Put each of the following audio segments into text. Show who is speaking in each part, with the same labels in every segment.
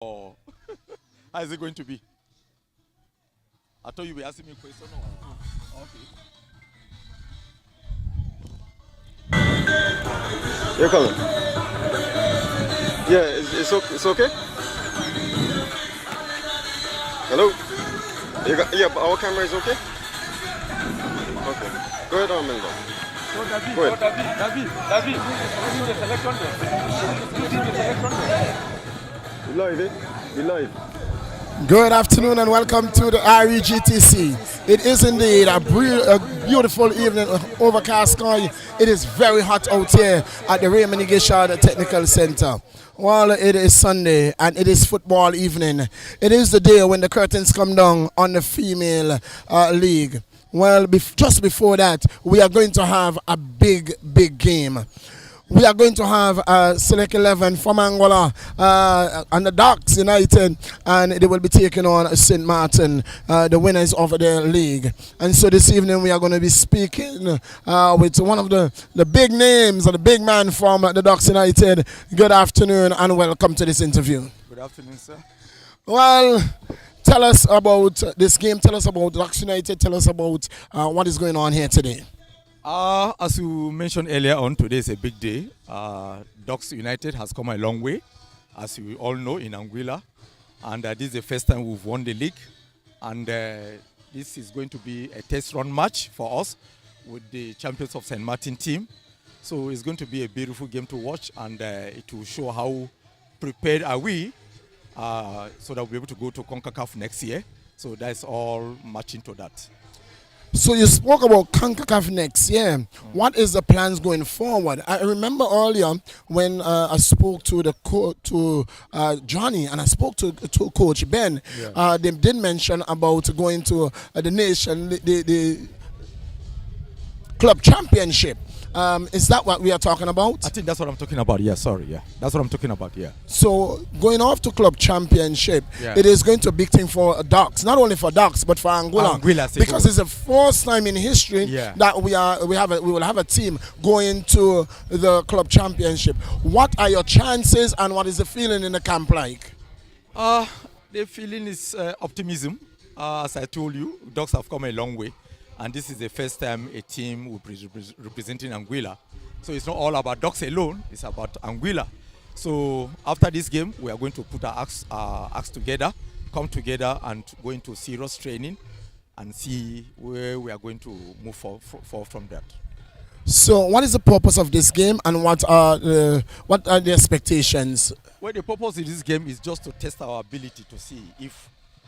Speaker 1: Or how is it going to be? I thought you were asking me a question. Okay.
Speaker 2: You're coming. Yeah, it's okay. Hello. Yeah, but our camera is okay. Okay. Go ahead, Armando.
Speaker 1: So David,
Speaker 2: Go ahead.
Speaker 1: David, who's the selection there?
Speaker 2: We live, eh? We live.
Speaker 3: Good afternoon and welcome to the REGTC. It is indeed a beautiful evening, overcast sky. It is very hot out here at the Raymond E Technical Center. Well, it is Sunday and it is football evening. It is the day when the curtains come down on the female league. Well, just before that, we are going to have a big game. We are going to have Select 11 from Anguilla and the Ducks United, and they will be taking on St. Martin, the winners of their league. And so this evening we are going to be speaking with one of the big names, or the big man from the Ducks United. Good afternoon and welcome to this interview.
Speaker 1: Good afternoon, sir.
Speaker 3: Well, tell us about this game, tell us about Ducks United, tell us about what is going on here today.
Speaker 1: As you mentioned earlier on, today is a big day. Ducks United has come a long way, as you all know, in Anguilla. And this is the first time we've won the league. And this is going to be a test run match for us with the champions of St. Martin team. So it's going to be a beautiful game to watch, and it will show how prepared are we so that we'll be able to go to CONCACAF next year. So that's all matching to that.
Speaker 3: So you spoke about CONCACAF next year. What is the plans going forward? I remember earlier when I spoke to Johnny and I spoke to Coach Ben. Yeah. They did mention about going to the club championship. Is that what we are talking about?
Speaker 1: I think that's what I'm talking about. Yeah, sorry. Yeah, that's what I'm talking about. Yeah.
Speaker 3: So going off to club championship, it is going to be a big thing for Ducks, not only for Ducks but for Anguilla, because it's the first time in history that we will have a team going to the club championship. What are your chances, and what is the feeling in the camp like?
Speaker 1: The feeling is optimism. As I told you, Ducks have come a long way. And this is the first time a team will be representing Anguilla. So it's not all about Ducks alone, it's about Anguilla. So after this game, we are going to put our acts together, come together and go into serious training and see where we are going to move forward from that.
Speaker 3: So what is the purpose of this game, and what are the expectations?
Speaker 1: Well, the purpose of this game is just to test our ability to see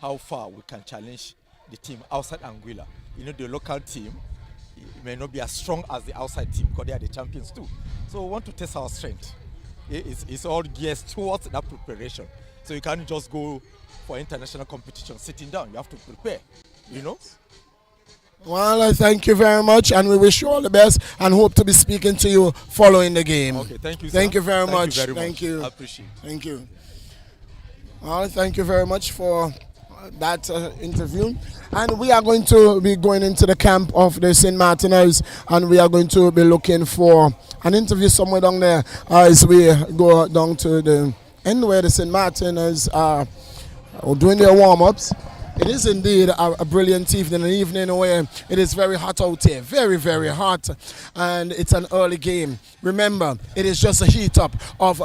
Speaker 1: how far we can challenge the team outside Anguilla. You know, the local team may not be as strong as the outside team because they are the champions too. So we want to test our strength. It's all geared towards that preparation. So you can't just go for international competition sitting down. You have to prepare, you know.
Speaker 3: Well, I thank you very much, and we wish you all the best, and hope to be speaking to you following the game.
Speaker 1: Okay, thank you, sir.
Speaker 3: Thank you very much.
Speaker 1: Thank you. I appreciate it.
Speaker 3: Thank you. Well, thank you very much for that interview, and we are going to be going into the camp of the St. Martiners, and we are going to be looking for an interview somewhere down there as we go down to the end where the St. Martiners are doing their warm-ups. It is indeed a brilliant evening, an evening where it is very hot out here, very, very hot, and it's an early game. Remember, it is just a heat up of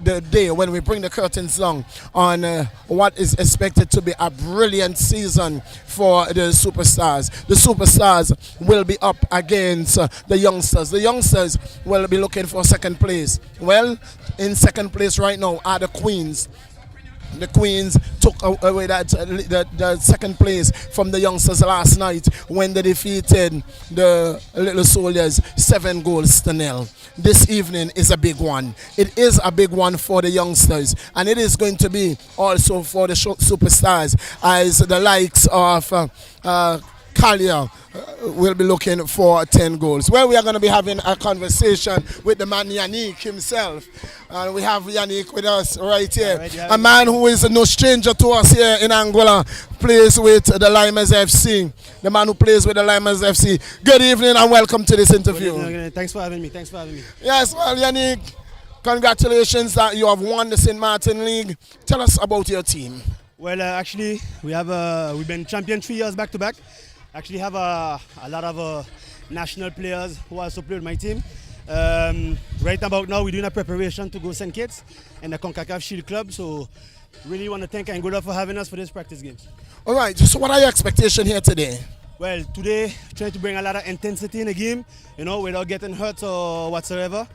Speaker 3: the day when we bring the curtains down on what is expected to be a brilliant season for the Superstars. The Superstars will be up against the Youngsters. The Youngsters will be looking for second place. Well, in second place right now are the Queens. The Queens took away that second place from the Youngsters last night when they defeated the Little Soldiers 7-0. This evening is a big one. It is a big one for the Youngsters, and it is going to be also for the Superstars, as the likes of Kalia will be looking for 10 goals. Well, we are going to be having a conversation with the man Yannick himself. And we have Yannick with us right here. A man who is no stranger to us here in Anguilla, plays with the Limers FC. The man who plays with the Limers FC. Good evening and welcome to this interview.
Speaker 4: Good evening. Thanks for having me.
Speaker 3: Yes, well, Yannick, Congratulations that you have won the St. Martin League. Tell us about your team.
Speaker 4: Well, actually, we've been champion 3 years back to back. Actually, have a lot of national players who also play with my team. Right about now, we're doing a preparation to go St. Kitts and the CONCACAF Shield Club. So, really want to thank Anguilla for having us for this practice games.
Speaker 3: All right, so what are your expectations here today?
Speaker 4: Well, today, trying to bring a lot of intensity in the game, without getting hurt or whatsoever.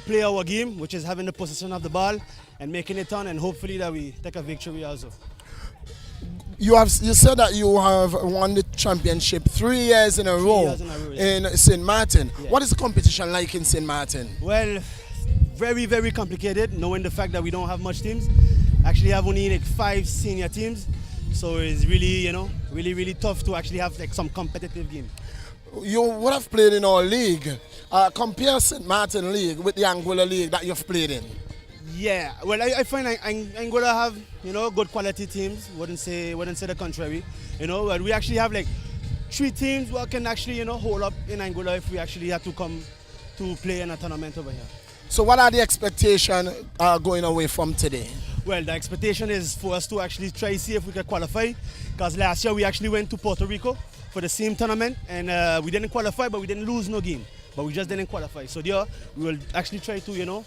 Speaker 4: Play our game, which is having the possession of the ball and making it on, and hopefully that we take a victory also.
Speaker 3: You said that you have won the championship 3 years in a row in St. Martin.
Speaker 4: Yeah.
Speaker 3: What is the competition like in St. Martin?
Speaker 4: Well, very, very complicated, knowing the fact that we don't have much teams. Actually have only like 5 senior teams. So it's really, really tough to actually have like some competitive game.
Speaker 3: You would have played in our league. Compare St. Martin League with the Anguilla League that you've played in.
Speaker 4: Yeah, well, I find Anguilla have, good quality teams. Wouldn't say the contrary. But we actually have like 3 teams who can actually, hold up in Anguilla if we actually have to come to play in a tournament over here.
Speaker 3: So what are the expectations going away from today?
Speaker 4: Well, the expectation is for us to actually try to see if we can qualify. Because last year we actually went to Puerto Rico for the same tournament and we didn't qualify, but we didn't lose no game. But we just didn't qualify. So there we will actually try to,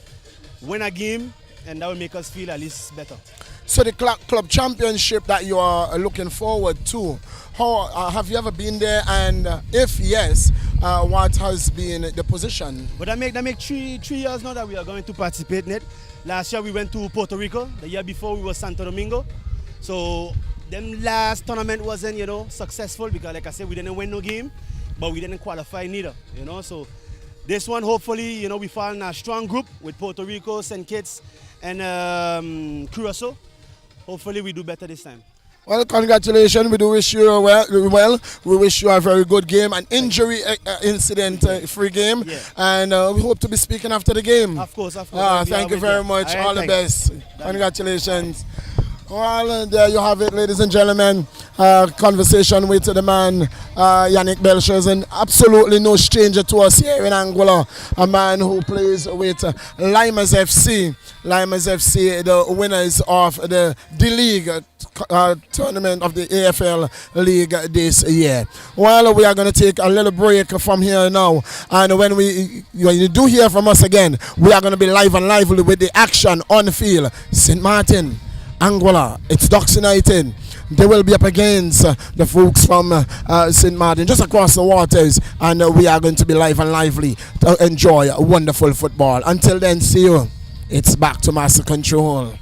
Speaker 4: win a game, and that will make us feel at least better.
Speaker 3: So the club championship that you are looking forward to, how have you ever been there? And if yes, what has been the position?
Speaker 4: But that make 3 years now that we are going to participate in it. Last year we went to Puerto Rico. The year before we were Santo Domingo. So them last tournament wasn't successful because like I said we didn't win no game, but we didn't qualify neither. So this one hopefully we fall in a strong group with Puerto Rico, St. Kitts, and Curacao. Hopefully we do better this time.
Speaker 3: Well, congratulations. We do wish you well. We wish you a very good game, an injury incident-free game.
Speaker 4: Yeah.
Speaker 3: And we hope to be speaking after the game.
Speaker 4: Of course.
Speaker 3: Thank you very much. All the best. Congratulations. Well, there you have it, ladies and gentlemen. Conversation with the man, Yannick Belcher, and absolutely no stranger to us here in Anguilla. A man who plays with Limas FC. Limas FC, the winners of the D-League tournament of the AFL League this year. Well, we are going to take a little break from here now. And when you do hear from us again, we are going to be live and lively with the action on the field. St. Martin, Anguilla, it's Ducks United. They will be up against the folks from St. Martin, just across the waters, and we are going to be live and lively to enjoy wonderful football. Until then, see you. It's back to Master Control.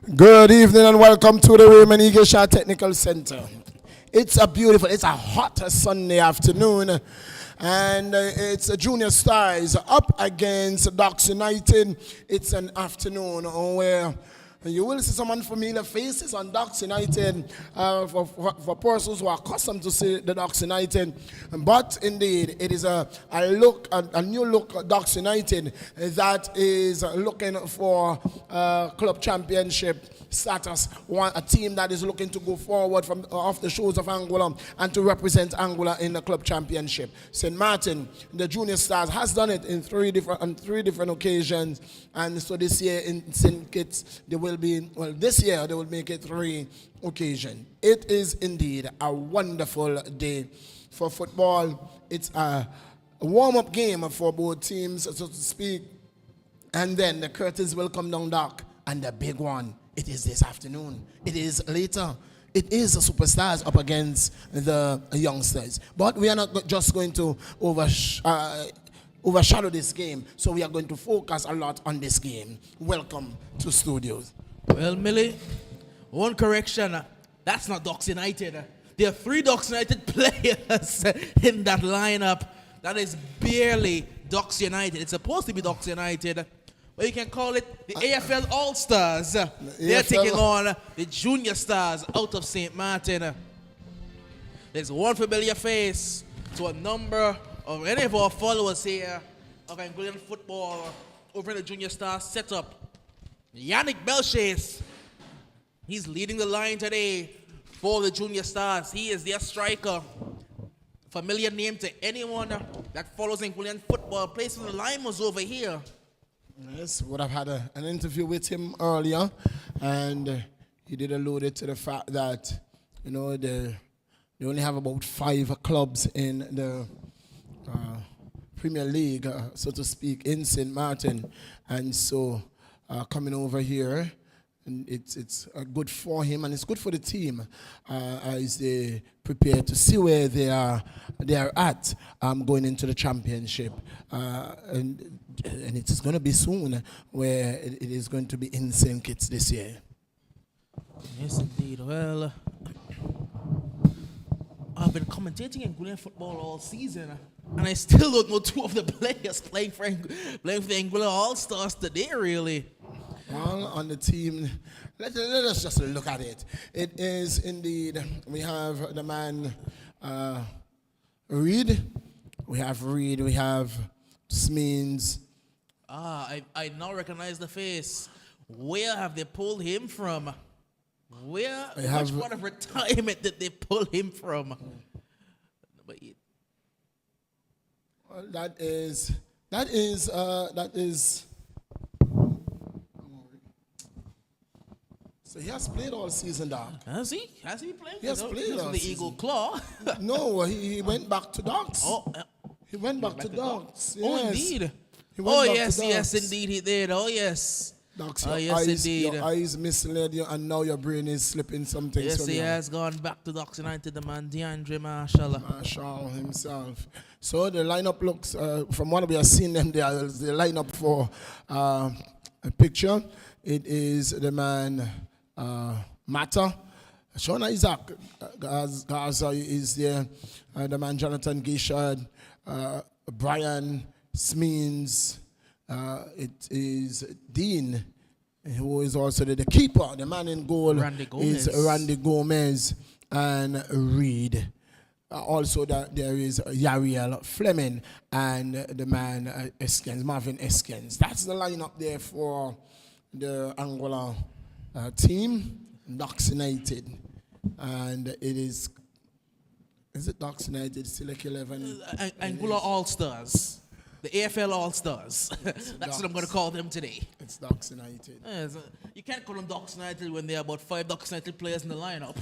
Speaker 3: Good evening and welcome to the Raymond E Technical Center. It's a hot Sunday afternoon, and it's a Junior Stars up against Ducks United. It's an afternoon where you will see some unfamiliar faces on Ducks United for persons who are accustomed to see the Ducks United. But indeed, it is a new look Ducks United that is looking for club championship status. A team that is looking to go forward from off the shores of Anguilla and to represent Anguilla in the club championship. St. Martin, the Junior Stars, has done it in three different occasions, and so this year in St. Kitts this year they will make it 3 occasions. It is indeed a wonderful day for football. It's a warm-up game for both teams, so to speak, and then the curtains will come down dark, and the big one, it is this afternoon. It is later. It is the Superstars up against the youngsters. But we are not just going to overshadow this game, so we are going to focus a lot on this game. Welcome to studios.
Speaker 5: Well, Millie, one correction. That's not Ducks United. There are 3 Ducks United players in that lineup. That is barely Ducks United. It's supposed to be Ducks United, but you can call it the AFL All-Stars. They're taking on the Junior Stars out of St. Martin. There's one familiar face to a number of any of our followers here of Anguillan football over in the Junior Stars setup. Yannick Belchase. He's leading the line today for the Junior Stars. He is their striker. Familiar name to anyone that follows Anguillan football. Plays for the Limers over here.
Speaker 3: Yes, would have had an interview with him earlier, and he did allude to the fact that, you know, they only have about 5 clubs in the Premier League, so to speak, in St. Martin, and so coming over here, and it's good for him and it's good for the team as they prepare to see where they are at going into the championship, and it is going to be soon where it is going to be in St. Kitts this year.
Speaker 5: Yes, indeed. Well, I've been commentating Anguillan football all season, and I still don't know 2 of the players playing for the Anguilla All-Stars today, really.
Speaker 3: Well, on the team, let us just look at it. It is indeed, we have the man Reed. We have Smeens.
Speaker 5: I now recognize the face. Where have they pulled him from? Which part of retirement did they pull him from?
Speaker 3: Well, that is. So he has played all season, Doc.
Speaker 5: Has he? Has he played?
Speaker 3: He has played all
Speaker 5: the
Speaker 3: season.
Speaker 5: Eagle Claw.
Speaker 3: No, he went back to Ducks. He went back to Ducks. Yes.
Speaker 5: Oh, indeed. Yes, indeed he did. Oh, yes.
Speaker 3: Ducks,
Speaker 5: indeed.
Speaker 3: Your eyes misled you, and now your brain is slipping some things.
Speaker 5: Yes, he has gone back to Ducks United, the man DeAndre Marshall himself.
Speaker 3: So the lineup looks, from what we have seen them, the lineup for a picture. It is the man Mata, Sean Isaac, Gaza is there, the man Jonathan Guishard, Brian Smeens, it is Dean, who is also the keeper. The man in goal is Randy Gomez and Reed. Also, there is Yariel Fleming and the man Marvin Eskens. That's the lineup there for the Anguilla team, Ducks United. And it is it Ducks United, Select 11?
Speaker 5: Anguilla All-Stars. The AFL All-Stars. That's what I'm going to call them today.
Speaker 3: It's Ducks United.
Speaker 5: You can't call them Ducks United when there are about 5 Ducks United players in the lineup.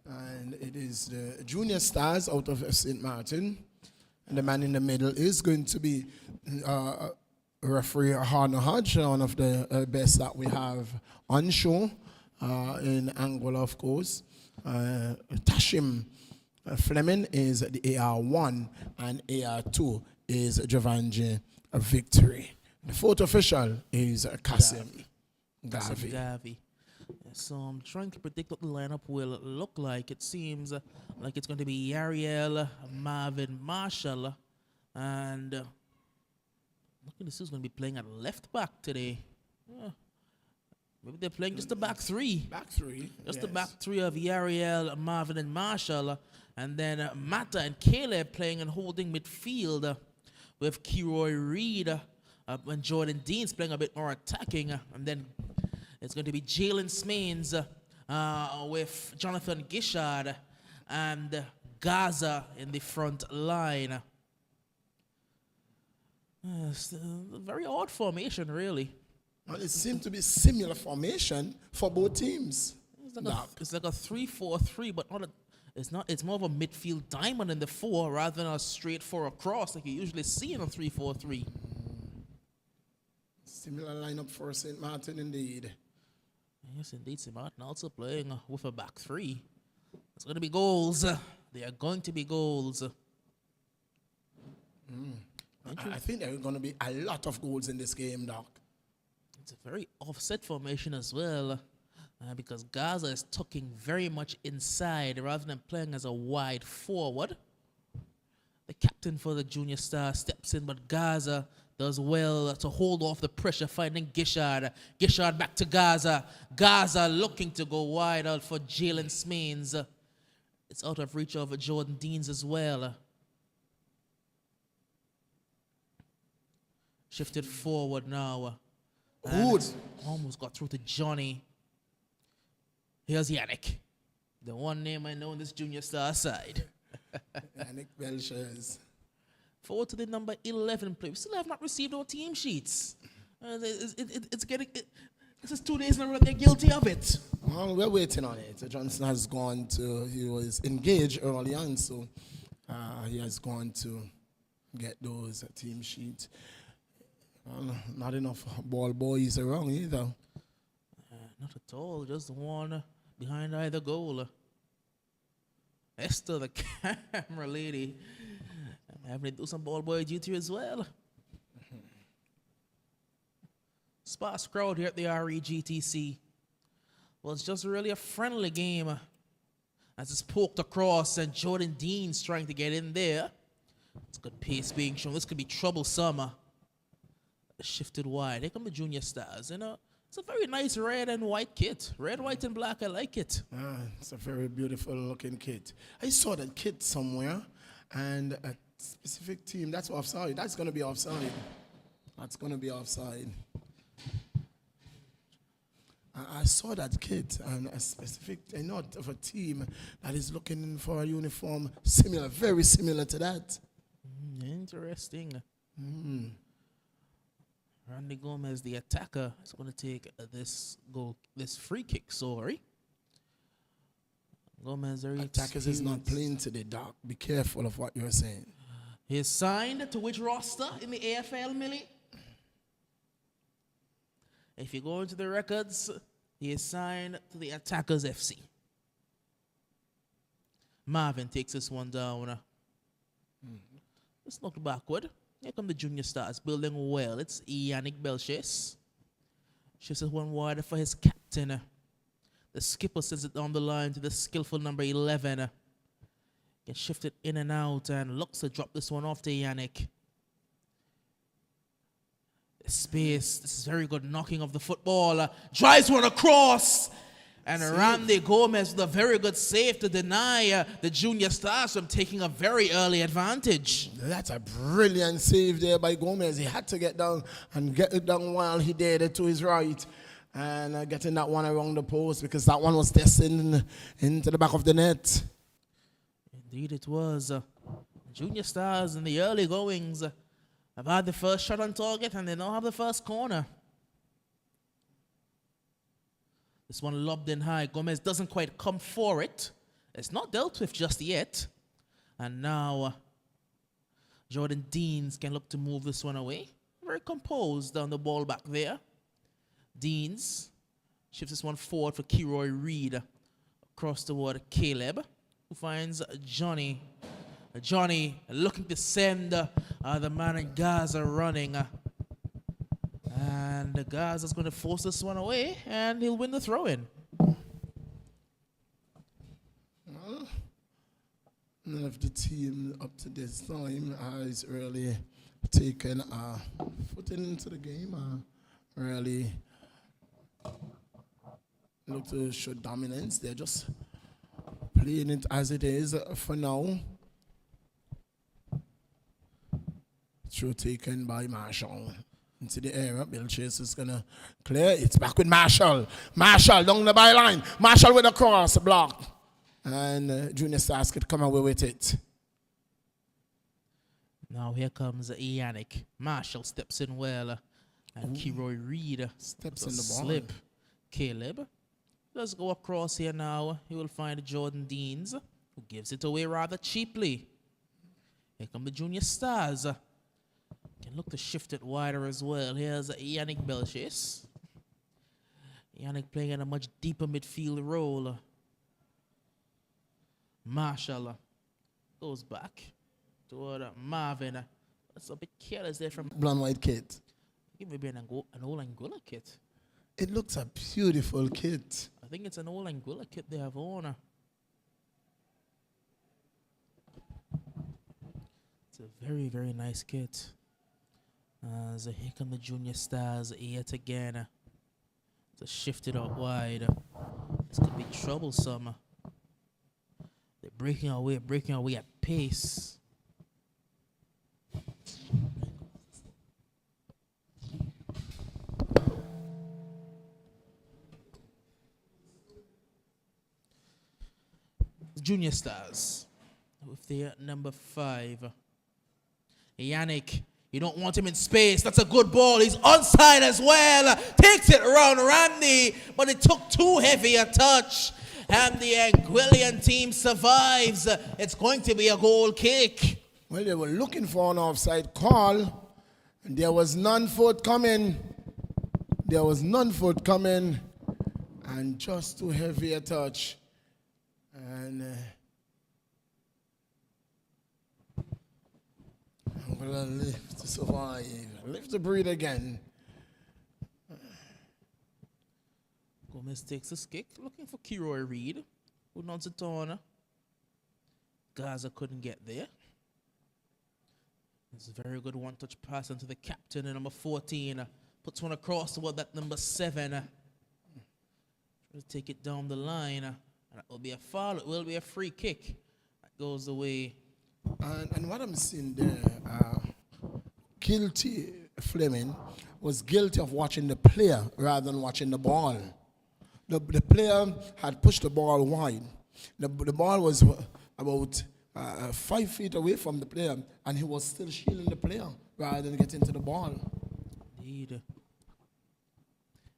Speaker 3: And it is the Junior Stars out of St. Martin. And the man in the middle is going to be referee Harno Hodge, one of the best that we have on show in Anguilla, of course. Tashim Fleming is the AR1 and AR2 is Javanji Victory. The fourth official is Kasim Gavi.
Speaker 5: So I'm trying to predict what the lineup will look like. It seems like it's going to be Yariel, Marvin Marshall, and looking to see who's going to be playing at left back today. Maybe they're playing just the back three.
Speaker 3: Back three.
Speaker 5: Just the back three of Yariel, Marvin, and Marshall. And then Mata and Caleb playing and holding midfield with Kiroy Reed and Jordan Deans playing a bit more attacking. And then it's going to be Jalen Smains with Jonathan Guishard and Gaza in the front line. It's a very odd formation, really.
Speaker 3: Well, it seemed to be similar formation for both teams.
Speaker 5: It's like a 3-4-3, but not a, it's not. It's more of a midfield diamond in the 4 rather than a straight 4 across like you usually see in a 3-4-3.
Speaker 3: Similar lineup for St. Martin, indeed.
Speaker 5: Yes, indeed. St. Martin also playing with a back 3. There's going to be goals. There are going to be goals.
Speaker 3: I think there are going to be a lot of goals in this game, Doc.
Speaker 5: It's a very offset formation as well, because Gaza is tucking very much inside rather than playing as a wide forward. The captain for the Junior Stars steps in, but Gaza does well to hold off the pressure, finding Guishard. Guishard back to Gaza. Gaza looking to go wide out for Jalen Smains. It's out of reach of Jordan Deans as well. Shifted forward now.
Speaker 3: Good.
Speaker 5: Almost got through to Johnny. Here's Yannick. The one name I know in this Junior Star side.
Speaker 3: Yannick Belchers.
Speaker 5: Forward to the number 11 play. We still have not received our team sheets. It's getting... This is 2 days in a row they're guilty of it.
Speaker 3: Well, we're waiting on it. Johnson has gone to... He was engaged early on, so he has gone to get those team sheets. Well, not enough ball boys around either.
Speaker 5: Not at all. Just one behind either goal. Esther, the camera lady, having to do some ball boy duty as well. Sparse crowd here at the REGTC. Well, it's just really a friendly game as it's poked across and Jordan Dean's trying to get in there. It's good pace being shown. This could be troublesome. Shifted wide. Here come the Junior Stars. You know, it's a very nice red and white kit. Red, white, and black. I like it.
Speaker 3: It's a very beautiful looking kit. I saw that kit somewhere, and a specific team. That's offside. That's going to be offside. That's going to be offside. I saw that kit and a specific, a note of a team that is looking for a uniform similar, very similar to that.
Speaker 5: Interesting. Randy Gomez, the attacker, is going to take this free kick. Sorry. Gomez,
Speaker 3: attackers is not playing today, Doc. Be careful of what you're saying.
Speaker 5: He's signed to which roster in the AFL, Millie? If you go into the records, he is signed to the Attackers FC. Marvin takes this one down. Let's look backward. Here come the Junior Stars, building well. It's Yannick Belchers. Shifts it one wide for his captain. The skipper sends it down the line to the skillful number 11. Gets shifted in and out and looks to drop this one off to Yannick. Space. This is very good knocking of the football. Drives one across. And Randy Gomez with a very good save to deny the Junior Stars from taking a very early advantage.
Speaker 3: That's a brilliant save there by Gomez. He had to get down and get it down while he did it to his right. And getting that one around the post because that one was destined into the back of the net.
Speaker 5: Indeed it was. Junior Stars in the early goings have had the first shot on target and they now have the first corner. This one lobbed in high. Gomez doesn't quite come for it. It's not dealt with just yet. And now Jordan Deans can look to move this one away. Very composed down the ball back there. Deans shifts this one forward for Kiroy Reed. Across toward Caleb, who finds Johnny. Johnny looking to send the man in Gaza running. And the Gaza's going to force this one away, and he'll win the throw-in.
Speaker 3: of the team up to this time has really taken a foot into the game, really look to show dominance. They're just playing it as it is for now. Throw taken by Marshall into the area. Bill Chase is going to clear. It's back with Marshall. Marshall down the byline. Marshall with a cross block. And Junior Stars could come away with it.
Speaker 5: Now here comes Yannick. Marshall steps in well. And Kiroy Reed
Speaker 3: Steps in the ball.
Speaker 5: slip. Caleb does go across here now. He will find Jordan Deans, who gives it away rather cheaply. Here come the Junior Stars. Can look to shift it wider as well. Here's Yannick Belchis. Yannick playing in a much deeper midfield role. Marshall goes back toward Marvin. That's a bit careless there from
Speaker 3: Blonde white kit.
Speaker 5: maybe an old Anguilla kit.
Speaker 3: It looks a beautiful kit.
Speaker 5: I think it's an old Anguilla kit they have on. It's a very, very nice kit. So here come the Junior Stars yet again. To shift it out wide. This could be troublesome. They're breaking away at pace. Junior Stars with their number 5. Yannick, you don't want him in space. That's a good ball. He's onside as well. Takes it around Randy, but it took too heavy a touch. And the Anguillian team survives. It's going to be a goal kick.
Speaker 3: Well, they were looking for an offside call, and there was none forthcoming. And just too heavy a touch. And I'm going to live to survive, live to breathe again.
Speaker 5: Gomez takes a kick, looking for Kiroy Reed, who nods it on. Gaza couldn't get there. It's a very good one-touch pass into the captain, number 14. Puts one across toward that number 7. Try to take it down the line. And that will be a foul. It will be a free kick. That goes away.
Speaker 3: And what I'm seeing there, guilty Fleming was guilty of watching the player rather than watching the ball. The player had pushed the ball wide. The ball was about 5 feet away from the player, and he was still shielding the player rather than getting to the ball.
Speaker 5: Indeed.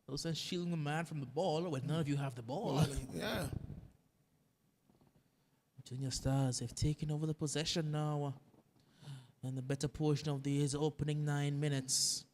Speaker 5: No sense shielding the man from the ball when none of you have the ball.
Speaker 3: Yeah.
Speaker 5: Junior Stars have taken over the possession now. And the better portion of these opening 9 minutes.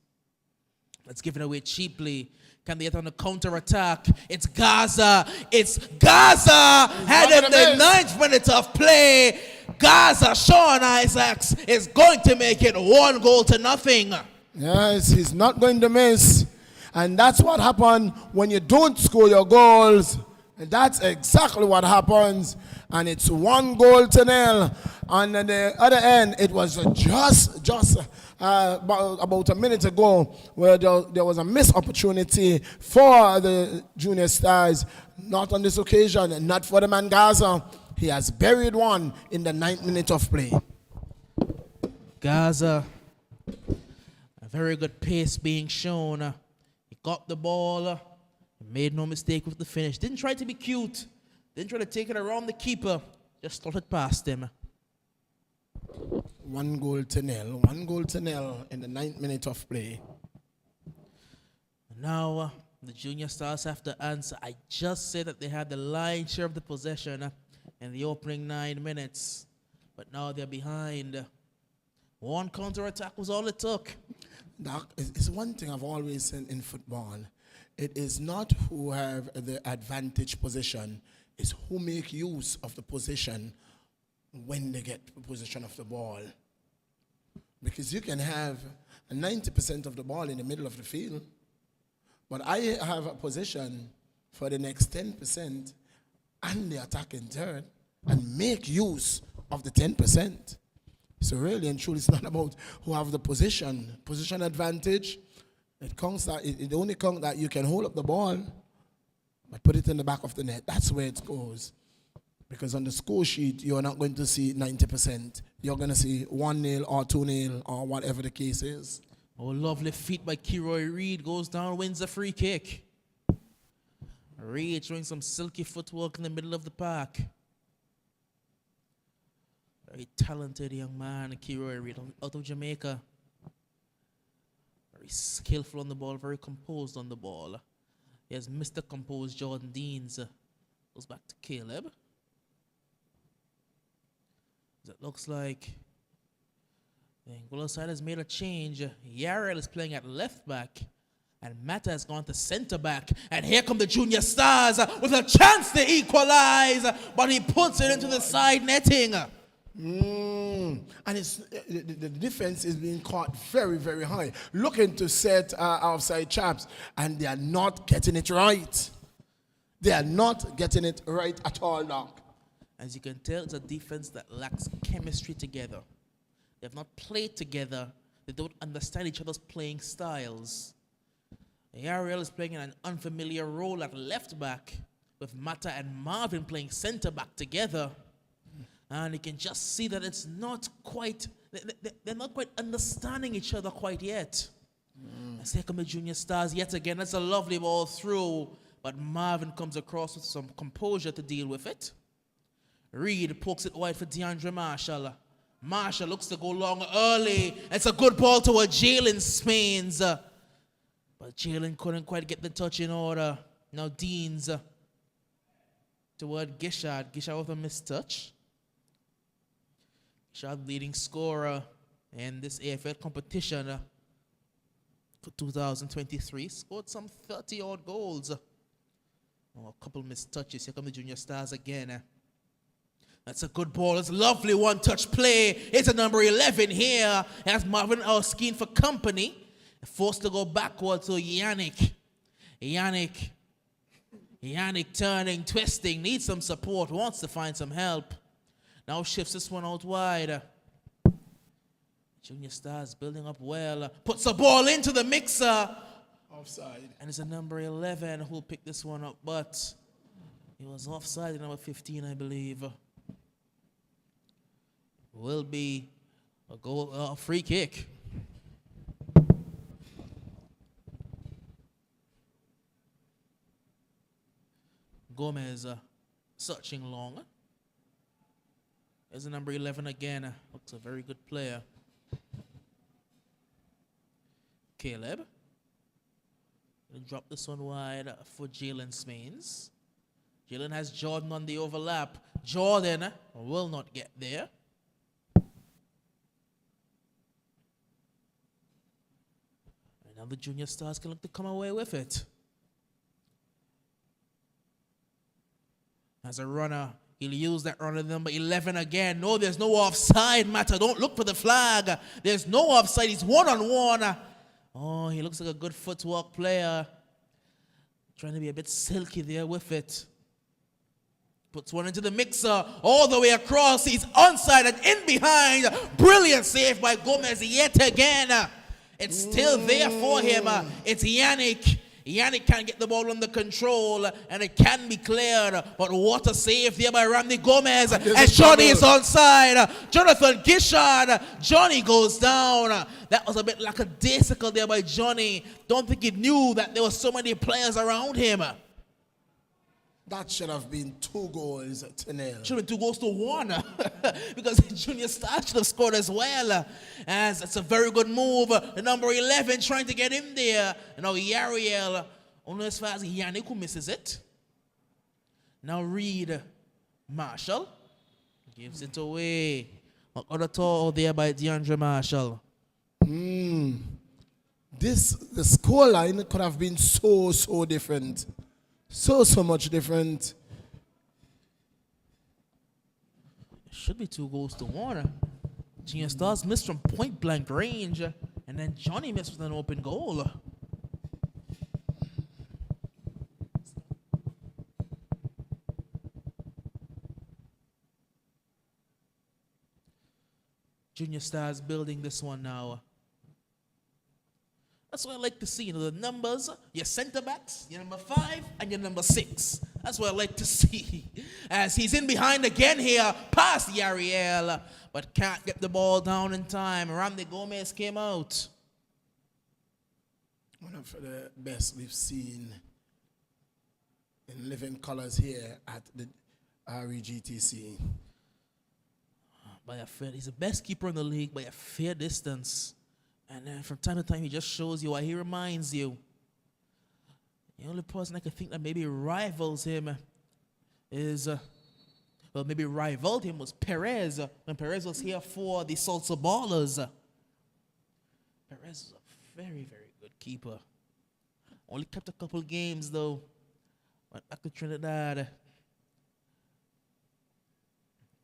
Speaker 5: Let's give it away cheaply. Can they get on the counter-attack? It's Gaza. It's Gaza. And in the 9th minute of play, Gaza, Sean Isaacs, is going to make it 1-0.
Speaker 3: Yes, he's not going to miss. And that's what happened when you don't score your goals. And that's exactly what happens. And it's 1-0. On the other end, it was just about a minute ago where there was a missed opportunity for the Junior Stars. Not on this occasion, not for the man Gaza. He has buried one in the 9th minute of play.
Speaker 5: Gaza, a very good pace being shown. He got the ball. Made no mistake with the finish. Didn't try to be cute. Didn't try to take it around the keeper. Just slotted past him.
Speaker 3: 1-0. 1-0 in the 9th minute of play.
Speaker 5: Now, the Junior Stars have to answer. I just said that they had the lion's share of the possession in the opening 9 minutes. But now they're behind. One counter-attack was all it took.
Speaker 3: Doc, it's one thing I've always said in football. It is not who have the advantage position. It's who make use of the position when they get possession of the ball. Because you can have 90% of the ball in the middle of the field, but I have a position for the next 10% and the attacking third and make use of the 10%. So really and truly, it's not about who have the position advantage. It counts that it only counts that you can hold up the ball, but put it in the back of the net. That's where it goes. Because on the score sheet, you're not going to see 90%. You're going to see 1-0 or 2-0 or whatever the case is.
Speaker 5: Oh, lovely feat by Keroy Reed. Goes down, wins a free kick. Reed showing some silky footwork in the middle of the park. Very talented young man, Keroy Reed, out of Jamaica. Very skillful on the ball, very composed on the ball. He has Mr. Composed Jordan Deans. Goes back to Caleb. It looks like the Anguilla side has made a change. Yarrell is playing at left back, and Mata has gone to center back. And here come the Junior Stars with a chance to equalize, but he puts it into the side netting.
Speaker 3: And it's, the defense is being caught very, very high, looking to set outside chaps, and they are not getting it right. They are not getting it right at all, Doc.
Speaker 5: As you can tell, it's a defense that lacks chemistry together. They have not played together. They don't understand each other's playing styles. Ariel is playing in an unfamiliar role at left back, with Mata and Marvin playing center back together. And you can just see that it's not quite, they're not quite understanding each other quite yet. As here come the Junior Stars yet again. That's a lovely ball through, but Marvin comes across with some composure to deal with it. Reed pokes it wide for DeAndre Marshall. Marshall looks to go long early. It's a good ball toward Jalen Spains. But Jalen couldn't quite get the touch in order. Now Deans toward Guishard. Guishard with a missed touch. Guishard leading scorer in this AFL competition for 2023. Scored some 30-odd goals. Oh, a couple missed touches. Here come the Junior Stars again. That's a good ball. It's a lovely one-touch play. It's a number 11 here. As Marvin Erskine for company. Forced to go backward to Yannick. Yannick turning, twisting, needs some support, wants to find some help. Now shifts this one out wide. Junior Stars building up well. Puts the ball into the mixer.
Speaker 3: Offside.
Speaker 5: And it's a number 11 who'll pick this one up, but he was offside, number 15, I believe. Will be a goal, a free kick. Gomez searching long. There's the number 11 again. Looks a very good player. Caleb. Gonna drop this one wide for Jalen Spains. Jalen has Jordan on the overlap. Jordan will not get there. Now the Junior Stars can look to come away with it. As a runner, he'll use that runner number 11 again. No, there's no offside, Mata. Don't look for the flag. There's no offside. He's one-on-one. Oh, he looks like a good footwork player. Trying to be a bit silky there with it. Puts one into the mixer all the way across. He's onside and in behind. Brilliant save by Gomez yet again. It's still there for him. It's Yannick. Yannick can't get the ball under control, and it can be cleared. But what a save there by Randy Gomez. And Johnny is onside. Jonathan Guishard. Johnny goes down. That was a bit like a daisical there by Johnny. Don't think he knew that there were so many players around him.
Speaker 3: That should have been 2 goals to 0.
Speaker 5: Should have been 2 goals to 1 because Junior Stars should have scored as well. As it's a very good move. The number 11 trying to get him there. And now Yariel, only as far as Yannick who misses it. Now Reed Marshall gives it away. Other tall there by DeAndre Marshall.
Speaker 3: The scoreline could have been so different. So much different.
Speaker 5: Should be 2 goals to 1. Junior Stars missed from point blank range, and then Johnny missed with an open goal. Junior Stars building this one now. That's what I like to see. You know, the numbers, your center backs, your number 5 and your number 6. That's what I like to see. As he's in behind again here, past Yariel, but can't get the ball down in time. Randy Gomez came out.
Speaker 3: One of the best we've seen in living colors here at the REGTC.
Speaker 5: By a fair, he's the best keeper in the league by a fair distance. And then from time to time, he just shows you what he reminds you. The only person I can think that maybe rivals him is, well, maybe rivaled him was Perez, when Perez was here for the Salsa Ballers. Perez is a very, very good keeper. Only kept a couple games, though. Went back to Trinidad.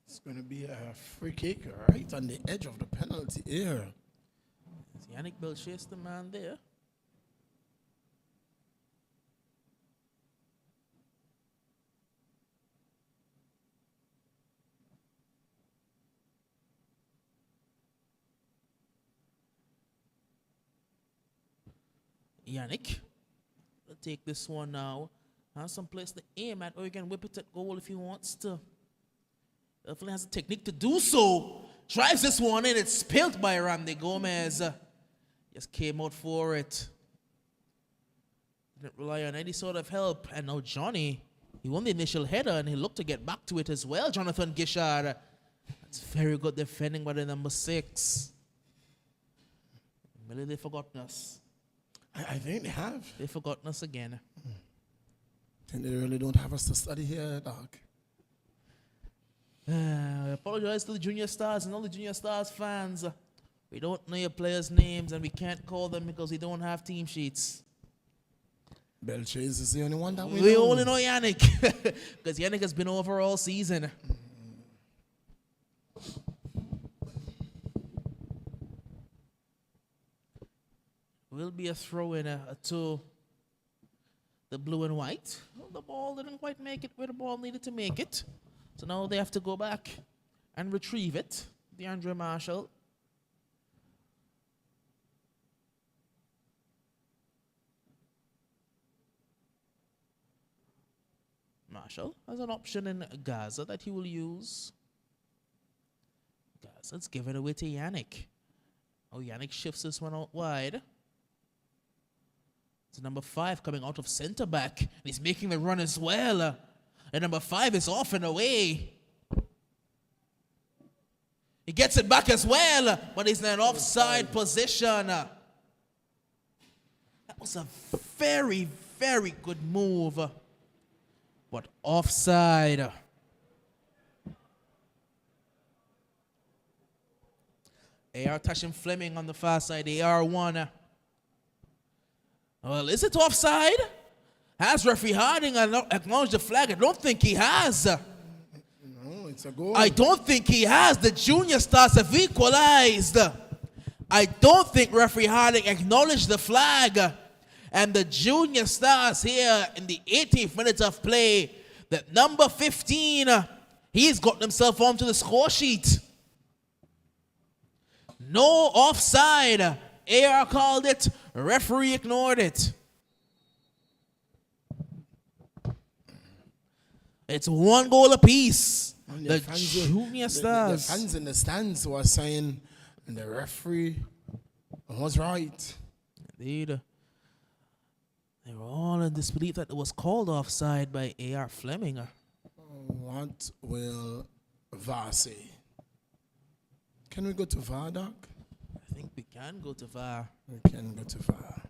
Speaker 3: It's going to be a free kick right on the edge of the penalty area.
Speaker 5: Yannick Belchase, the man there. Yannick will take this one now. Has some place to aim at, or you can whip it at goal if he wants to. Definitely has a technique to do so. Drives this one in. It's spilled by Randy Gomez. Just came out for it. Didn't rely on any sort of help. And now Johnny, he won the initial header and he looked to get back to it as well. Jonathan Guishard. That's very good defending by the number 6. Maybe they've forgotten us.
Speaker 3: I think they have.
Speaker 5: They've forgotten us again.
Speaker 3: I think they really don't have us to study here, Doc.
Speaker 5: I apologize to the Junior Stars and all the Junior Stars fans. We don't know your players' names and we can't call them because we don't have team sheets.
Speaker 3: Belchase is the only one that we
Speaker 5: We
Speaker 3: know.
Speaker 5: only know Yannick because Yannick has been over all season. Will be a throw in to the blue and white. Well, the ball didn't quite make it where the ball needed to make it. So now they have to go back and retrieve it. DeAndre Marshall. Marshall has an option in Gaza that he will use. Gaza's given away to Yannick. Oh, Yannick shifts this one out wide. It's number 5 coming out of center back. And he's making the run as well. And number 5 is off and away. He gets it back as well, but he's in an offside position. That was a very, very good move. But offside. AR touching Fleming on the far side. AR1. Well, is it offside? Has referee Harding acknowledged the flag? I don't think he has.
Speaker 3: No, it's a goal.
Speaker 5: I don't think he has. The Junior Stars have equalized. I don't think referee Harding acknowledged the flag. And the Junior Stars here in the 18th minute of play, that number 15, he's gotten himself onto the score sheet. No offside. AR called it. Referee ignored it. It's 1 goal apiece. The Junior Stars.
Speaker 3: The fans in the stands were saying the referee was right.
Speaker 5: Indeed. They were all in disbelief that it was called offside by AR Fleming.
Speaker 3: What will VAR say? Can we go to VAR, Doc?
Speaker 5: I think we can go to VAR.
Speaker 3: We can go to VAR.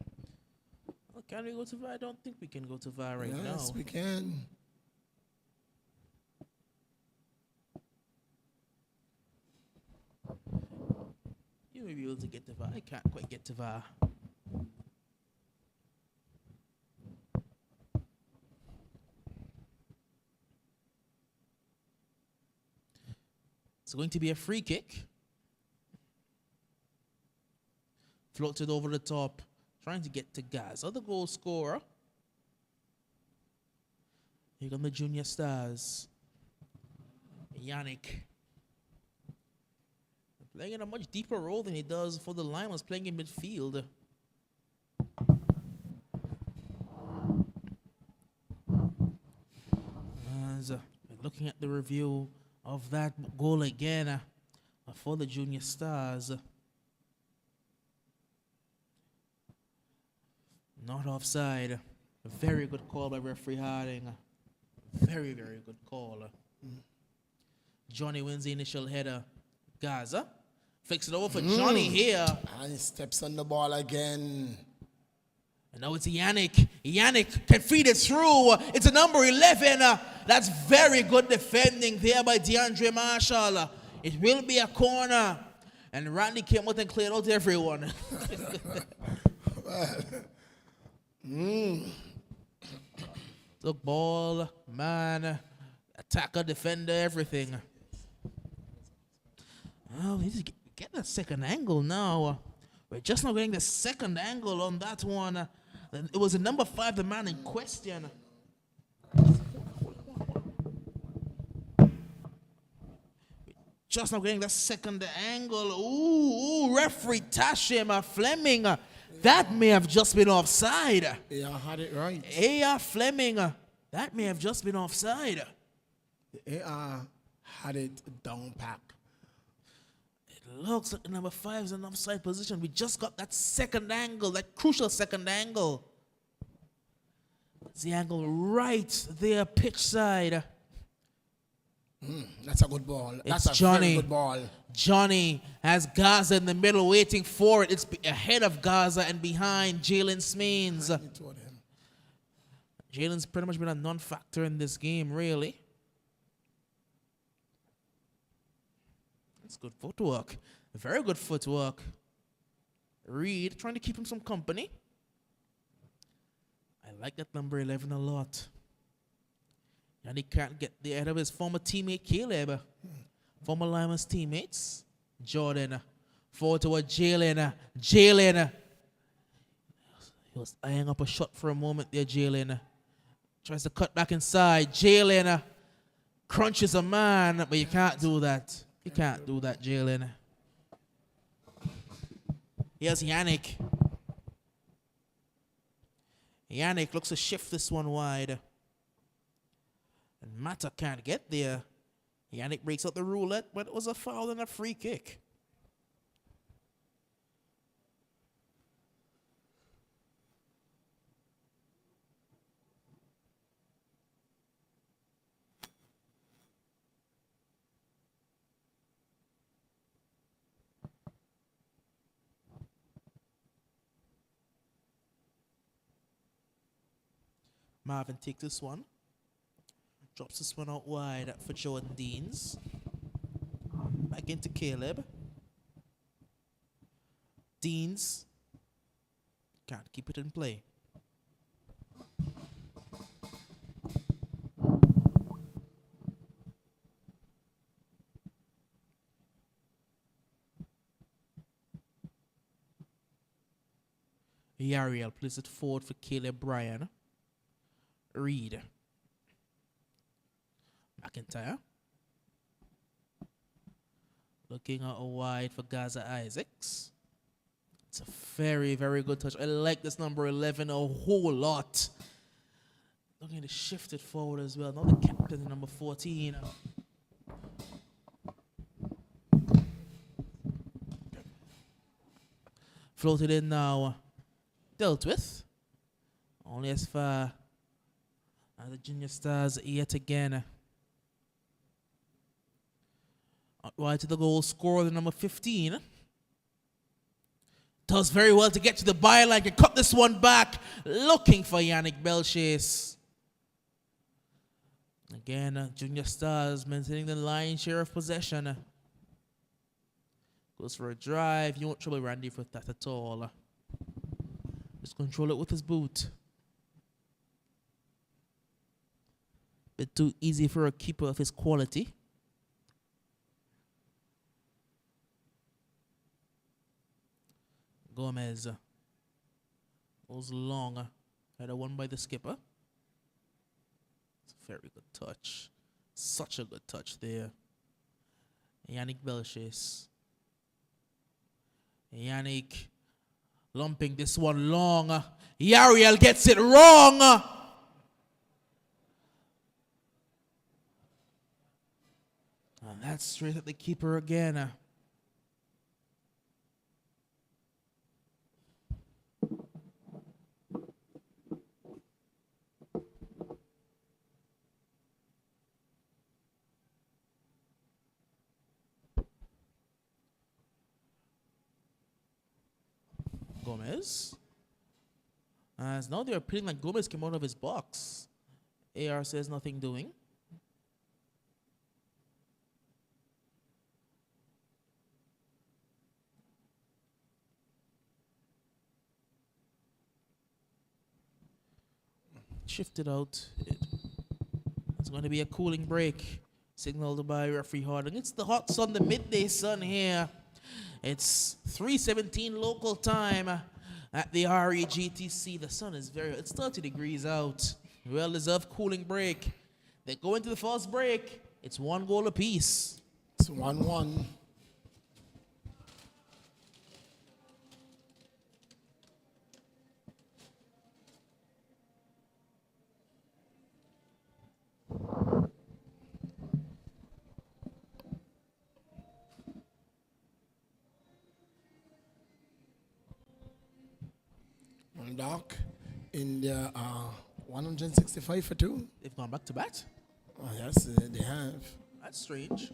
Speaker 5: Well, can we go to VAR? I don't think we can go to VAR right now.
Speaker 3: Yes, we can.
Speaker 5: You may be able to get to VAR. I can't quite get to VAR. It's going to be a free kick. Floats it over the top, trying to get to Gaza, the goal scorer. Here come the Junior Stars. Yannick. playing in a much deeper role than he does for the Lions, playing in midfield. As looking at the review of that goal again for the Junior Stars. Not offside. A very good call by referee Harding. Very, very good call. Johnny wins the initial header. Gaza flicks it over for Johnny here.
Speaker 3: And he steps on the ball again.
Speaker 5: And now it's Yannick. Yannick can feed it through. It's a number 11. That's very good defending there by DeAndre Marshall. It will be a corner. And Randy came out and cleared out everyone. Took ball, man, attacker, defender, everything. Oh, we need to get that second angle now. We're just not getting the second angle on that one. It was a number 5, the man in question. Just not getting that second angle. Ooh, referee Tashima Fleming. That may have just been offside.
Speaker 3: Yeah, had it right.
Speaker 5: A.R. Fleming. That may have just been offside.
Speaker 3: A.R. had it down pack.
Speaker 5: It looks like number 5 is in offside position. We just got that second angle, that crucial second angle. It's the angle right there, pitch side.
Speaker 3: That's a good ball. That's a very good ball.
Speaker 5: Johnny has Gaza in the middle waiting for it. It's ahead of Gaza and behind Jalen Smeens. Jalen's pretty much been a non-factor in this game, really. That's good footwork. Very good footwork. Reed trying to keep him some company. I like that number 11 a lot. And he can't get the head of his former teammate Caleb. Former Lions teammates. Jordan. Forward toward Jalen. Jalen. He was eyeing up a shot for a moment there, Jalen. Tries to cut back inside. Jalen crunches a man, but you can't do that. You can't do that, Jalen. Here's Yannick. Yannick looks to shift this one wide. And Mata can't get there. Yannick breaks out the roulette, but it was a foul and a free kick. Marvin takes this one. Drops this one out wide for Jordan Deans. Back into Caleb. Deans can't keep it in play. Yariel plays it forward for Caleb Bryan. Reed. McIntyre. Looking out wide for Gaza Isaacs. It's a very, very good touch. I like this number 11 a whole lot. Looking to shift it forward as well. Now the captain, number 14. Floated in now. Dealt with. Only as far as the Junior Stars yet again. Out wide to the goal scorer, the number 15. Does very well to get to the byline and cut this one back. Looking for Yannick Belchase. Again, Junior Stars maintaining the lion's share of possession. Goes for a drive. You won't trouble Randy for that at all. Just control it with his boot. Bit too easy for a keeper of his quality. Gomez goes long. Header won by the skipper. It's a very good touch. Such a good touch there. Yannick Belchase. Yannick lumping this one long. Yariel gets it wrong. And that's straight at the keeper again. Gomez. As now they're appealing like Gomez came out of his box. AR says nothing doing. Shifted out. It's going to be a cooling break signaled by referee Harding. It's the hot sun, the midday sun here. It's 3:17 local time at the REGTC. The sun is it's 30 degrees out. Well-deserved cooling break. They go into the first break. It's 1 goal apiece.
Speaker 3: It's 1-1. Doc, India 165 for 2.
Speaker 5: They've gone back to bat.
Speaker 3: Oh, yes, they have.
Speaker 5: That's strange.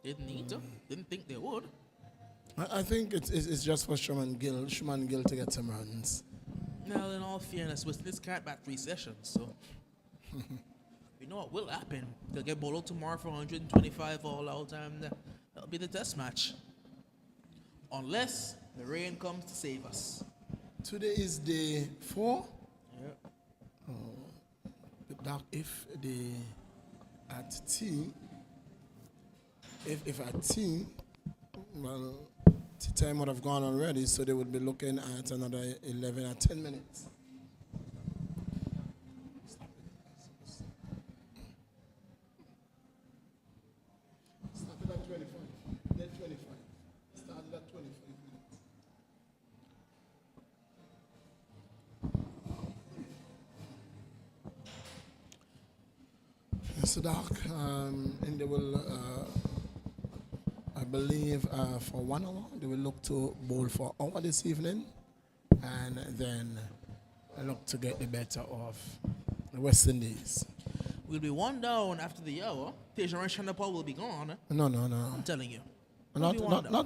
Speaker 5: Didn't need to. Didn't think they would.
Speaker 3: I think it's just for Schumann Gill to get some runs.
Speaker 5: Well, in all fairness, this can't bat 3 sessions, so you know what will happen. They'll get bowled out tomorrow for 125 all out, and that'll be the test match. Unless the rain comes to save us.
Speaker 3: Today is day 4.
Speaker 5: Yeah.
Speaker 3: Doc, if at tea, well, tea time would have gone already, so they would be looking at another 11 or 10 minutes. Started at 25. Net 25. Started at 25 minutes. So, Doc, and they will, I believe, for 1 hour, they will look to bowl for hour this evening, and then look to get the better of the West Indies.
Speaker 5: We'll be 1 down after the hour. Tejan Shandapal will be gone.
Speaker 3: No.
Speaker 5: I'm telling you.
Speaker 3: Not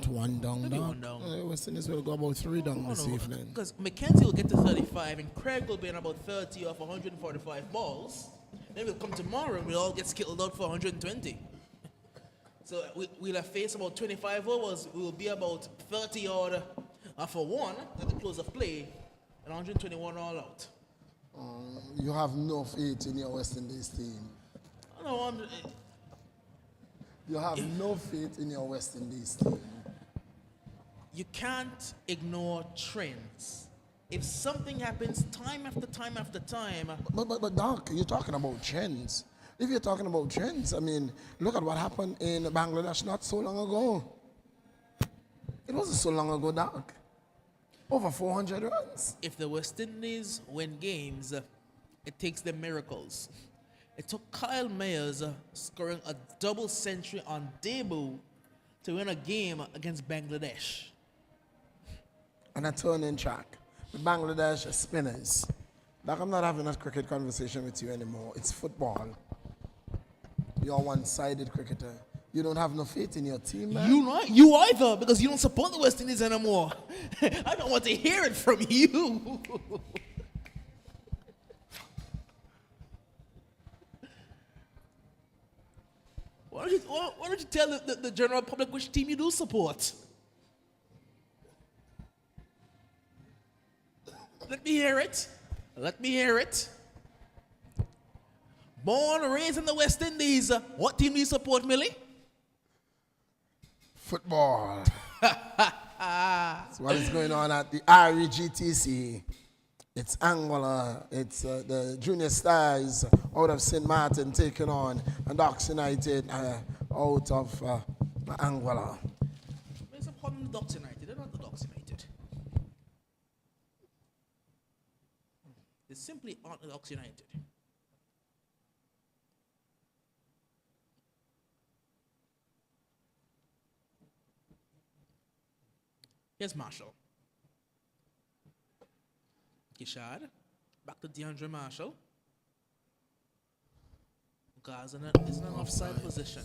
Speaker 3: 1 down.
Speaker 5: Maybe 1 down.
Speaker 3: West Indies will go about 3 down this evening.
Speaker 5: Because Mackenzie will get to 35, and Craig will be in about 30 off 145 balls. Then we'll come tomorrow and we'll all get skittled out for 120. So we'll have faced about 25 overs. We will be about 30 odd for 1 at the close of play, and 121 all out.
Speaker 3: You have no faith in your West Indies team.
Speaker 5: No,
Speaker 3: You have no faith in your West Indies team.
Speaker 5: you can't ignore trends. If something happens time after time after time.
Speaker 3: But Doc, you're talking about trends. If you're talking about trends, I mean, look at what happened in Bangladesh not so long ago. It wasn't so long ago, Doc. Over 400 runs.
Speaker 5: If the West Indies win games, it takes them miracles. It took Kyle Mayers scoring a double century on debut to win a game against Bangladesh.
Speaker 3: And a turning track. The Bangladesh spinners. Doc, I'm not having a cricket conversation with you anymore. It's football. You're a one-sided cricketer. You don't have no faith in your team, man.
Speaker 5: You either, because you don't support the West Indies anymore. I don't want to hear it from you. Why don't you tell the general public which team you do support? Let me hear it. Let me hear it. Born and raised in the West Indies. What team do you support, Millie?
Speaker 3: Football. That's what is going on at the REGTC. It's Anguilla. It's the Junior Stars out of St. Martin taking on Docks United out of Anguilla.
Speaker 5: There's a problem with Docks United. They're not the Docks United. simply aren't Docks United. Here's Marshall. Guishard. Back to DeAndre Marshall. Gaza is in an offside position.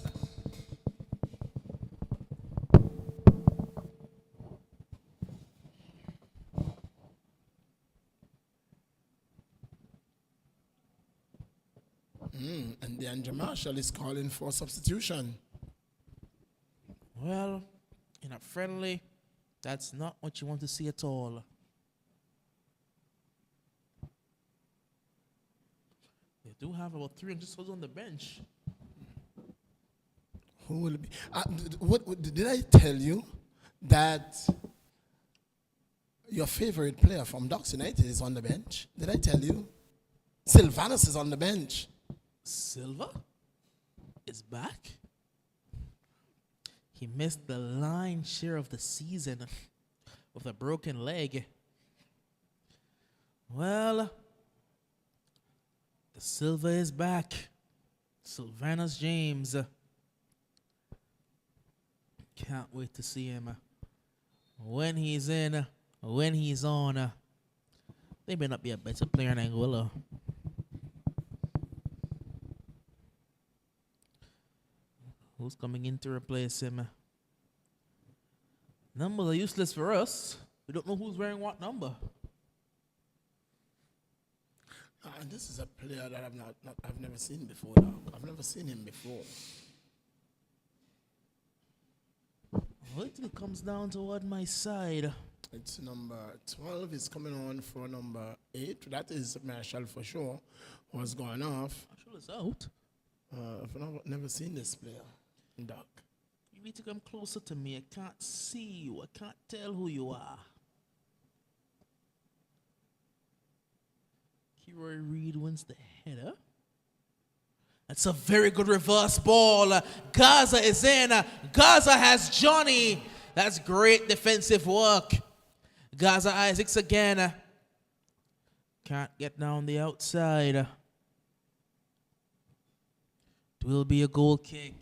Speaker 3: And DeAndre Marshall is calling for substitution.
Speaker 5: Well, in a friendly, that's not what you want to see at all. They do have about 300 souls on the bench.
Speaker 3: Who will be? Did I tell you that your favorite player from Docks United is on the bench? Did I tell you? Sylvanus is on the bench.
Speaker 5: Silva is back. He missed the lion's share of the season with a broken leg. Well, the Silva is back. Sylvanus James. Can't wait to see him. When he's in, when he's on, they may not be a better player than Anguilla. Who's coming in to replace him? Numbers are useless for us. We don't know who's wearing what number.
Speaker 3: This is a player that I've never seen before. I've never seen him before.
Speaker 5: Wait till it comes down toward my side.
Speaker 3: It's number 12 is coming on for number 8. That is Marshall for sure, who has gone off.
Speaker 5: Marshall is out.
Speaker 3: I've never seen this player, Doc.
Speaker 5: You need to come closer to me. I can't see you. I can't tell who you are. Kiroy Reed wins the header. That's a very good reverse ball. Gaza is in. Gaza has Johnny. That's great defensive work. Gaza Isaacs again. Can't get down the outside. It will be a goal kick.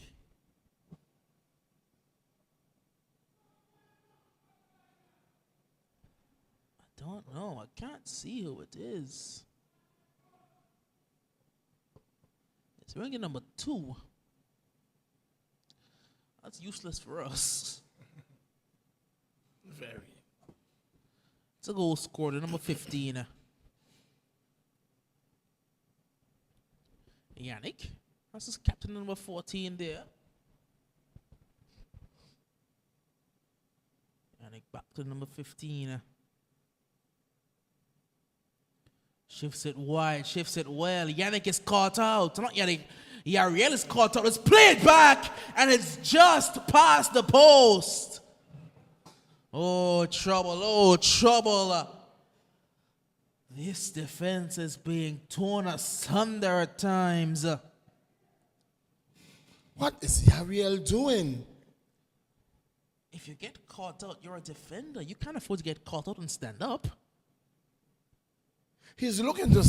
Speaker 5: I don't know. I can't see who it is. It's ring number 2. That's useless for us.
Speaker 3: Very.
Speaker 5: It's a goal scored, number 15. Yannick. That's his captain number 14 there. Yannick back to number 15. Shifts it wide, shifts it well. Yannick is caught out. Not Yannick. Yariel is caught out. It's played back, and it's just past the post. Oh, trouble. Oh, trouble. This defense is being torn asunder at times.
Speaker 3: What is Yariel doing?
Speaker 5: If you get caught out, you're a defender. You can't afford to get caught out and stand up.
Speaker 3: He's looking to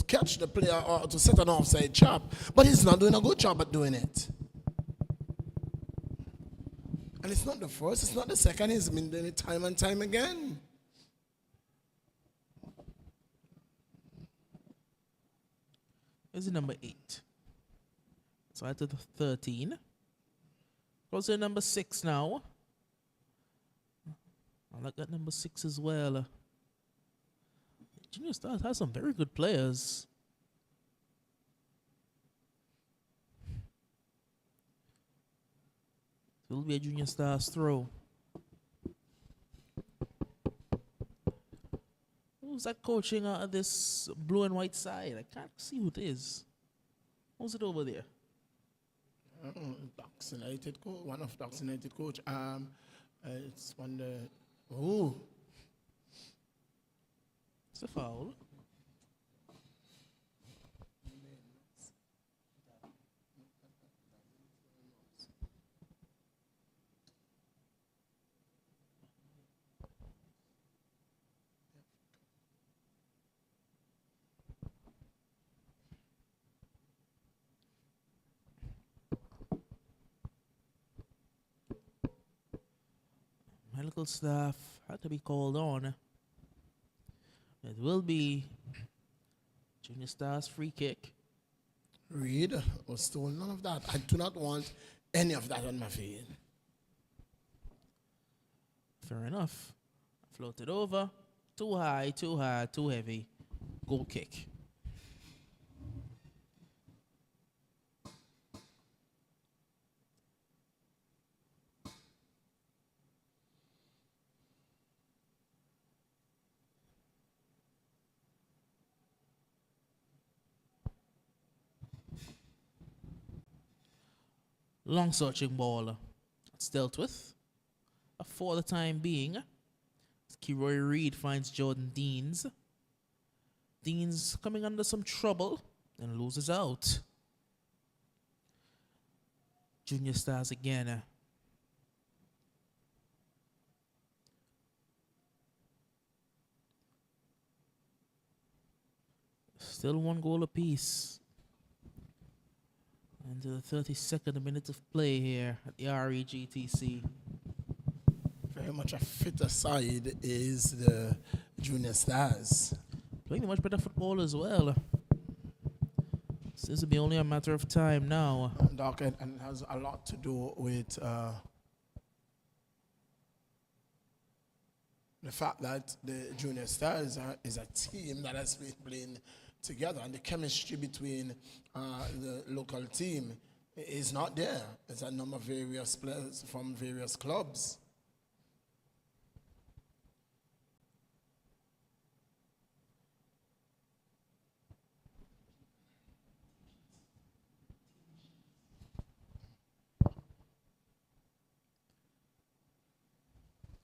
Speaker 3: catch the player or to set an offside trap, but he's not doing a good job at doing it. And it's not the first, it's not the second, he's been doing it time and time again.
Speaker 5: This is number 8. So I to the 13. Goes to number 6 now. I like that number 6 as well. Junior Stars has some very good players. It will be a Junior Stars throw. Who's that coaching out of this blue and white side? I can't see who it is. Who's it over there?
Speaker 3: Docks United coach, one of Docks United coach. It's one the. Ooh.
Speaker 5: It's a foul. medical staff had to be called on. It will be Junior Stars free kick.
Speaker 3: Reed was told none of that. I do not want any of that on my feed.
Speaker 5: Fair enough. Floated over. Too high, too hard, too heavy. Goal kick. Long searching ball. It's dealt with. For the time being, Kiroy Reed finds Jordan Deans. Deans coming under some trouble and loses out. Junior Stars again. Still 1 goal apiece. Into the 32nd minute of play here at the REGTC.
Speaker 3: Very much a fitter side is the Junior Stars.
Speaker 5: Playing much better football as well. Seems to be only a matter of time now.
Speaker 3: Doc, and it has a lot to do with the fact that the Junior Stars is a team that has been playing together, and the chemistry between the local team is not there. There's a number of various players from various clubs.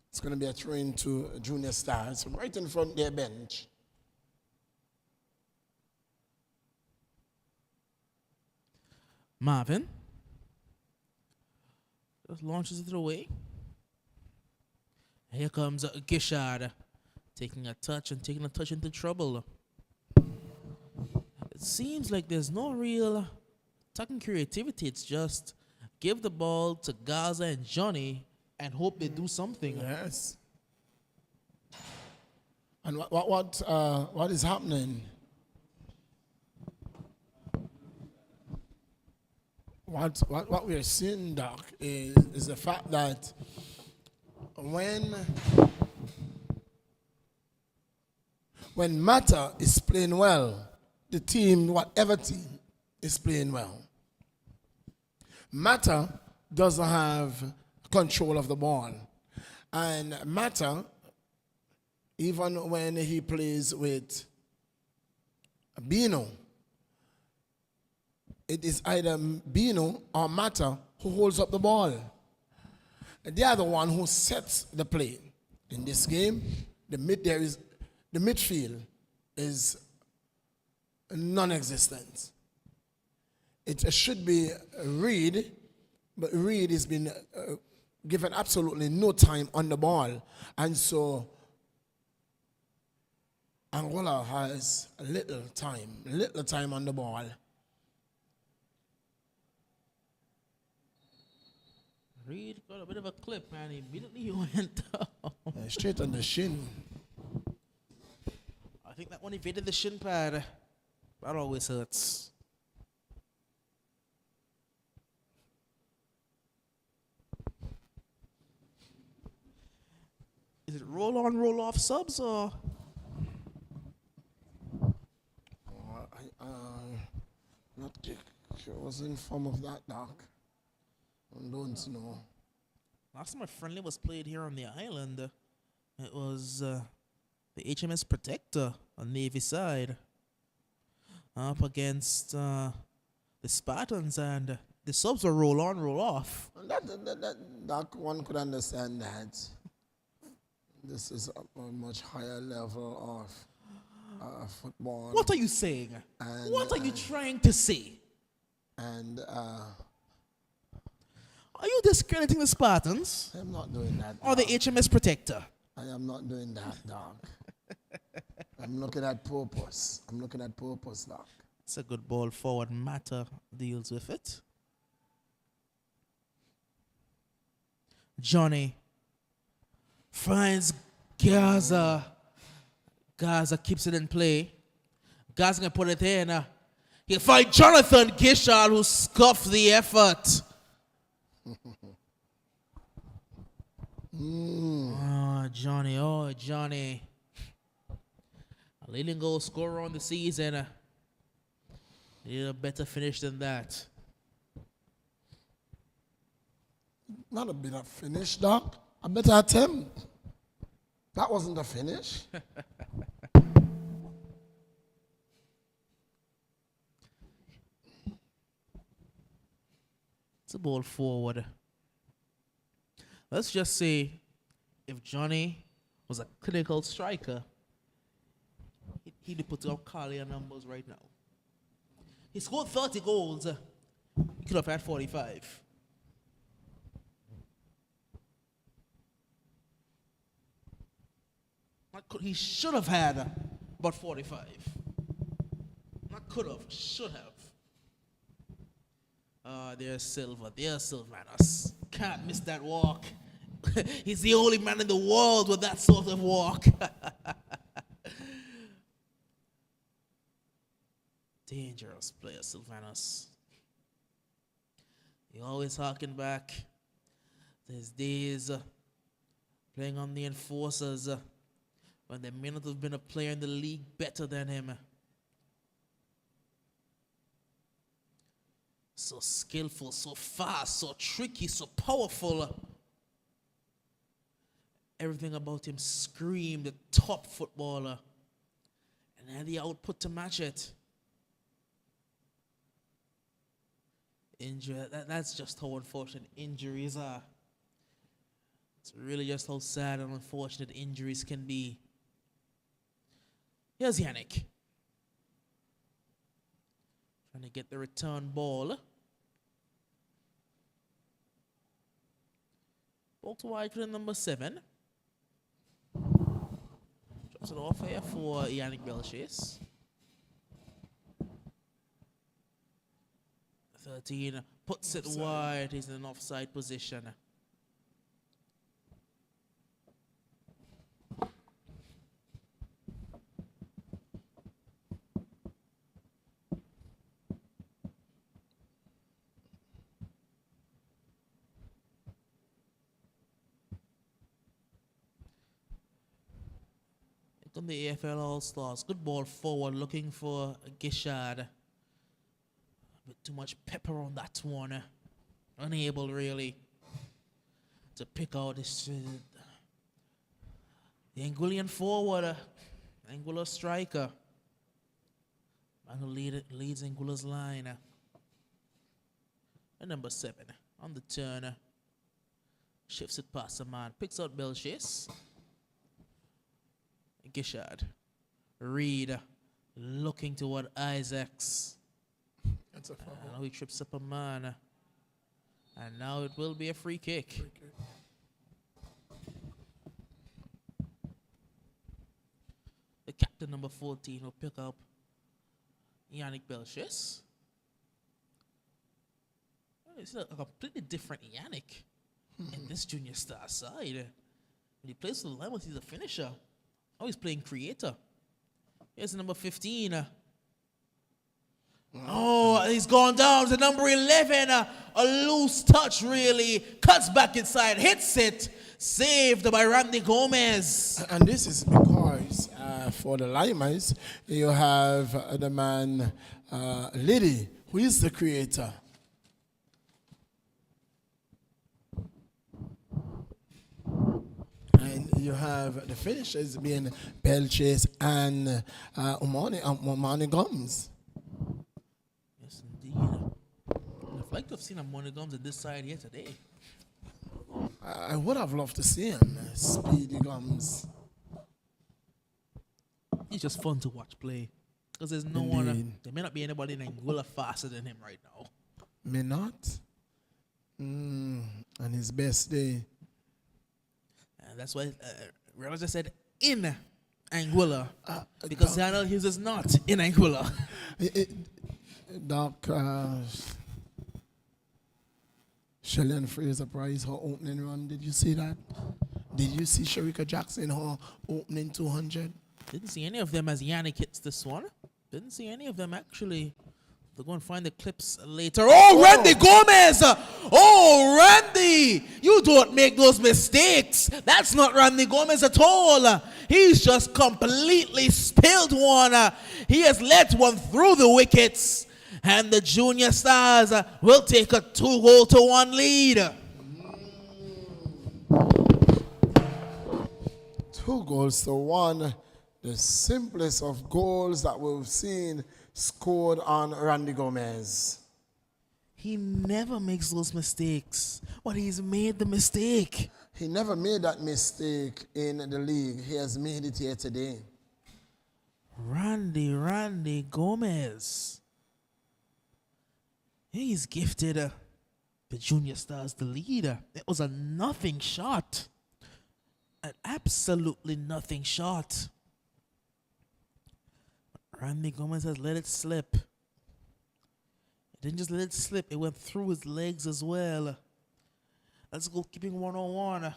Speaker 3: It's going to be a throw into Junior Stars right in front of their bench.
Speaker 5: Marvin just launches it away. Here comes Guishard taking a touch into trouble. It seems like there's no real attacking creativity. It's just give the ball to Gaza and Johnny and hope they do something.
Speaker 3: Yes. And what is happening? What we're seeing, Doc, is the fact that when Matter is playing well, the team, whatever team, is playing well. Matter doesn't have control of the ball. And Matter, even when he plays with Bino, it is either Bino or Matter who holds up the ball. They are the one who sets the play. In this game, the midfield is non-existent. It should be Reed, but Reed has been given absolutely no time on the ball. And so Anguilla has little time on the ball.
Speaker 5: Reed got a bit of a clip, man. He immediately went down.
Speaker 3: Straight on the shin.
Speaker 5: I think that one evaded the shin pad. That always hurts. Is it roll on, roll off subs or?
Speaker 3: I was informed of that, Doc. I don't know.
Speaker 5: Last time a friendly was played here on the island, it was the HMS Protector on Navy side up against the Spartans, and the subs were roll on, roll off.
Speaker 3: That one could understand that. This is a much higher level of football.
Speaker 5: What are you saying?
Speaker 3: And,
Speaker 5: what are you trying to say?
Speaker 3: And
Speaker 5: are you discrediting the Spartans?
Speaker 3: I'm not doing that.
Speaker 5: Or the HMS Protector?
Speaker 3: I am not doing that, Doc. I'm looking at purpose. Doc.
Speaker 5: It's a good ball forward. Matter deals with it. Johnny finds Gaza. Gaza keeps it in play. Gaza can put it in. He'll find Jonathan Guishard, who scuffed the effort. Oh, Johnny. A leading goal scorer on the season. Need a better finish than that.
Speaker 3: Not a better finish, Doc. A better attempt. That wasn't a finish.
Speaker 5: It's a ball forward. Let's just say if Johnny was a clinical striker, he'd put up Carlier numbers right now. He scored 30 goals. He could have had 45. He should have had about 45. Not could have, should have. There's Silva. There's Sylvanus. Can't miss that walk. He's the only man in the world with that sort of walk. Dangerous player, Sylvanus. He always harking back. There's days playing on the enforcers when there may not have been a player in the league better than him. So skillful, so fast, so tricky, so powerful. Everything about him screamed a top footballer. And had the output to match it. Injury, that's just how unfortunate injuries are. It's really just how sad and unfortunate injuries can be. Here's Yannick. Trying to get the return ball. Ball to wide to the number 7. Drops it off here for Yannick Belchase. 13 puts it wide. He's in an offside position. On the AFL All-Stars. Good ball forward, looking for Guishard. A bit too much pepper on that one. Unable, really, to pick out this. The Anguillian forward, Anguilla striker. Man who leads Anguilla's line. And number 7 on the turn. Shifts it past the man. Picks out Belchase. Guishard. Reed looking toward Isaacs.
Speaker 3: That's a foul.
Speaker 5: Now he trips up a man. And now it will be a free kick. The captain, number 14, will pick up Yannick Belchase. It's a completely different Yannick in this junior star side. When he plays for the Lemons, he's a finisher. Oh, he's playing creator. Here's number 15. Oh, he's gone down to number 11. A loose touch, really. Cuts back inside, hits it. Saved by Randy Gomez.
Speaker 3: And this is because for the Limers, you have the man, Liddy, who is the creator. And you have the finishers being Belchase and Omani Gums.
Speaker 5: Yes, indeed. I'd like to have seen Omani Gums at this side here today.
Speaker 3: I would have loved to see him, Speedy Gums.
Speaker 5: He's just fun to watch play. Because there's no one, there may not be anybody in Anguilla faster than him right now.
Speaker 3: May not. On his best day.
Speaker 5: And that's why Reynolds just said in Anguilla. Because Daniel Hughes is not in Anguilla.
Speaker 3: Doc, Shelley and Fraser Price, her opening run, did you see that? Did you see Sharika Jackson her opening 200?
Speaker 5: Didn't see any of them as Yannick hits this one. Didn't see any of them actually. They're going to find the clips later. Oh, Randy Gomez! Oh, Randy! You don't make those mistakes. That's not Randy Gomez at all. He's just completely spilled one. He has let one through the wickets. And the Junior Stars will take a 2-1 lead.
Speaker 3: 2-1. The simplest of goals that we've seen scored on Randy Gomez.
Speaker 5: He never makes those mistakes, but he's made the mistake.
Speaker 3: He never made that mistake in the league. He has made it here today.
Speaker 5: Randy Gomez. He's gifted the Junior Stars the lead. It was a nothing shot. An absolutely nothing shot. Randy Gomez has let it slip. He didn't just let it slip, it went through his legs as well. Let's go keeping 1-on-1.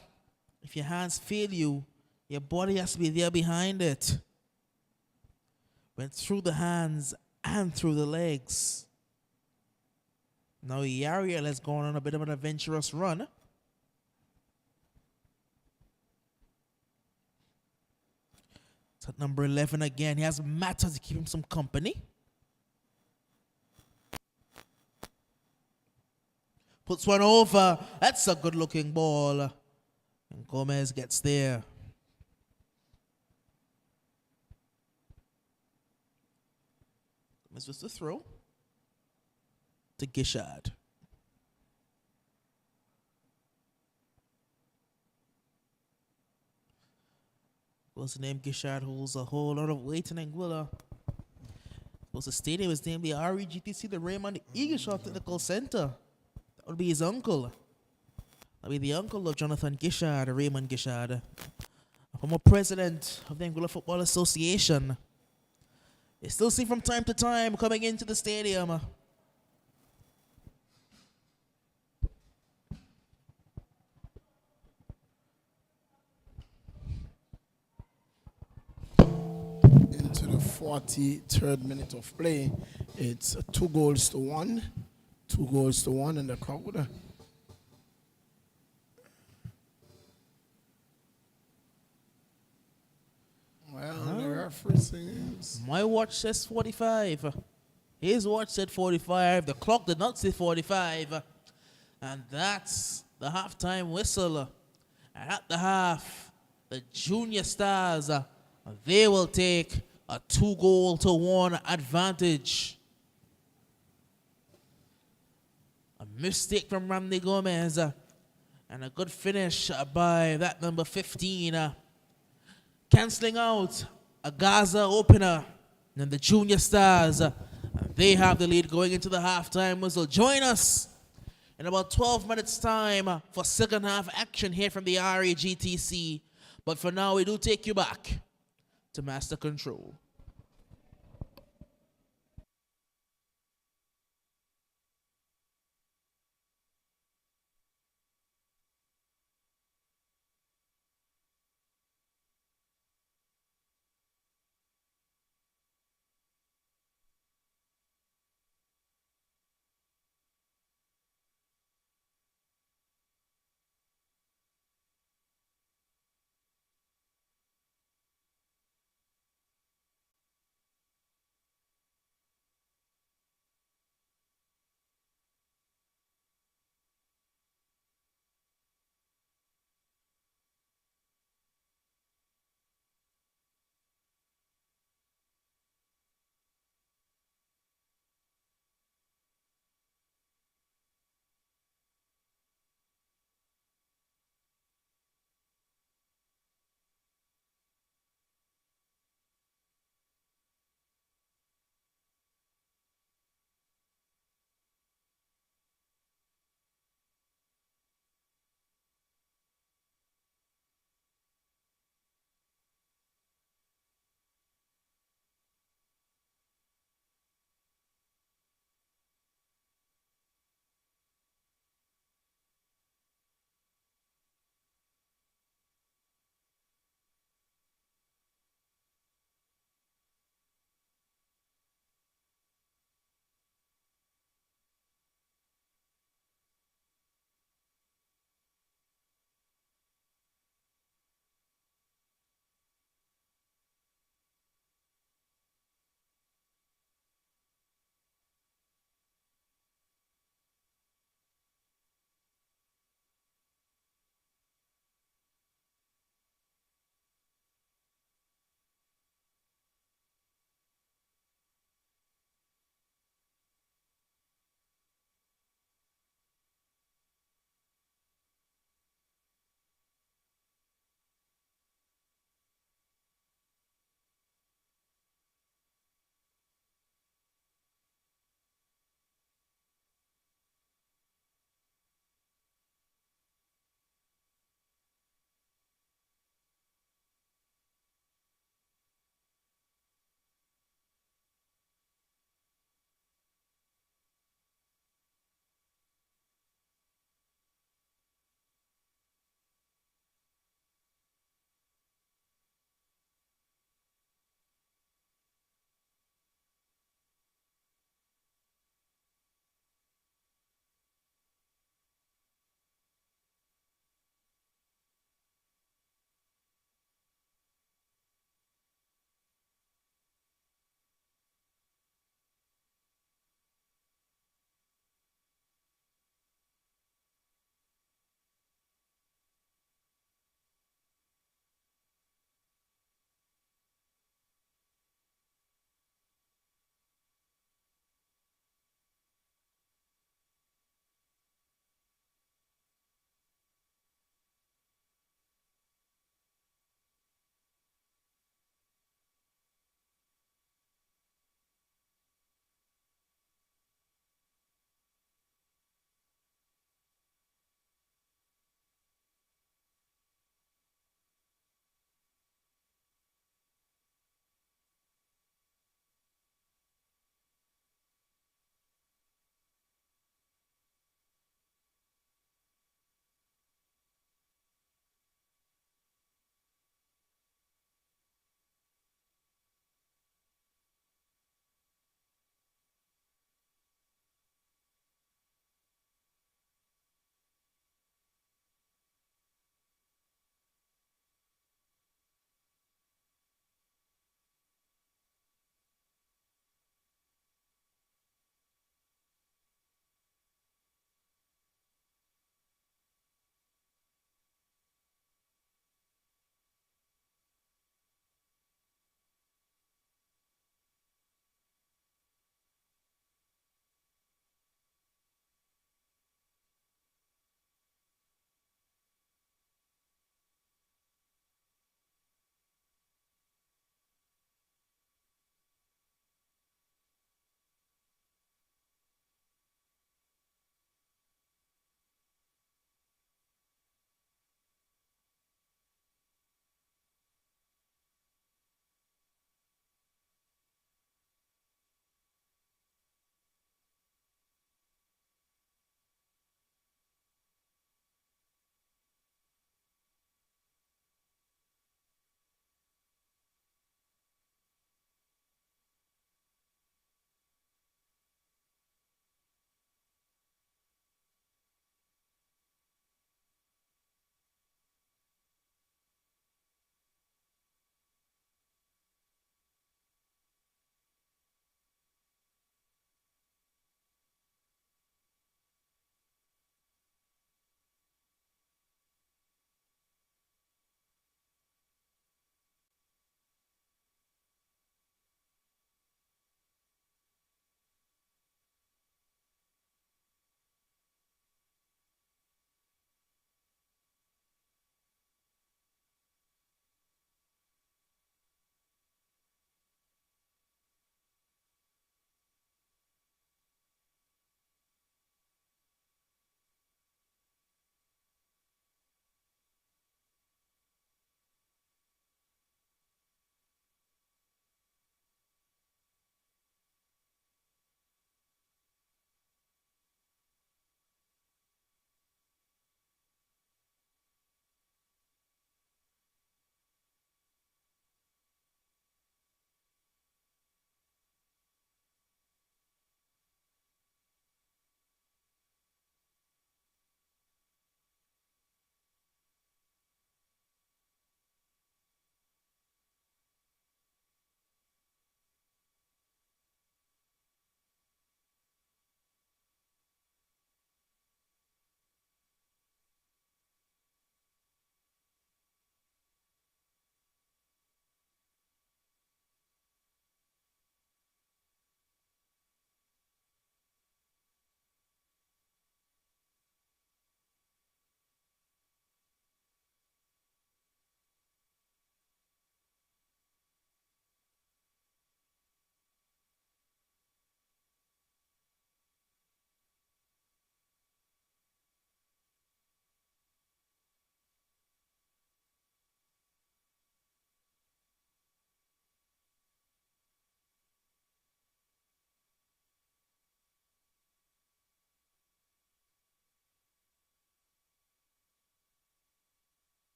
Speaker 5: If your hands fail you, your body has to be there behind it. Went through the hands and through the legs. Now Yariel has gone on a bit of an adventurous run. It's at number 11 again. He has Matter to keep him some company. Puts one over. That's a good looking ball. And Gomez gets there. Gomez just a throw to Guishard. What's the name? Guishard holds a whole lot of weight in Anguilla. What's the stadium is named the REGTC, the Raymond E Technical Center. That would be his uncle. That would be the uncle of Jonathan Guishard, Raymond Guishard, former president of the Anguilla Football Association. You still see from time to time coming into the stadium.
Speaker 3: Into the 43rd minute of play, it's 2-1. 2-1 in the crowd. Well, the referee says
Speaker 5: my watch says 45. His watch said 45. The clock did not say 45. And that's the halftime whistle. And at the half, the Junior Stars, they will take a 2-1 advantage. A mistake from Randy Gomez and a good finish by that number 15. Cancelling out a Gaza opener. And the Junior Stars, they have the lead going into the halftime whistle. Join us in about 12 minutes time for second half action here from the RAGTC. But for now, we do take you back to Master Control.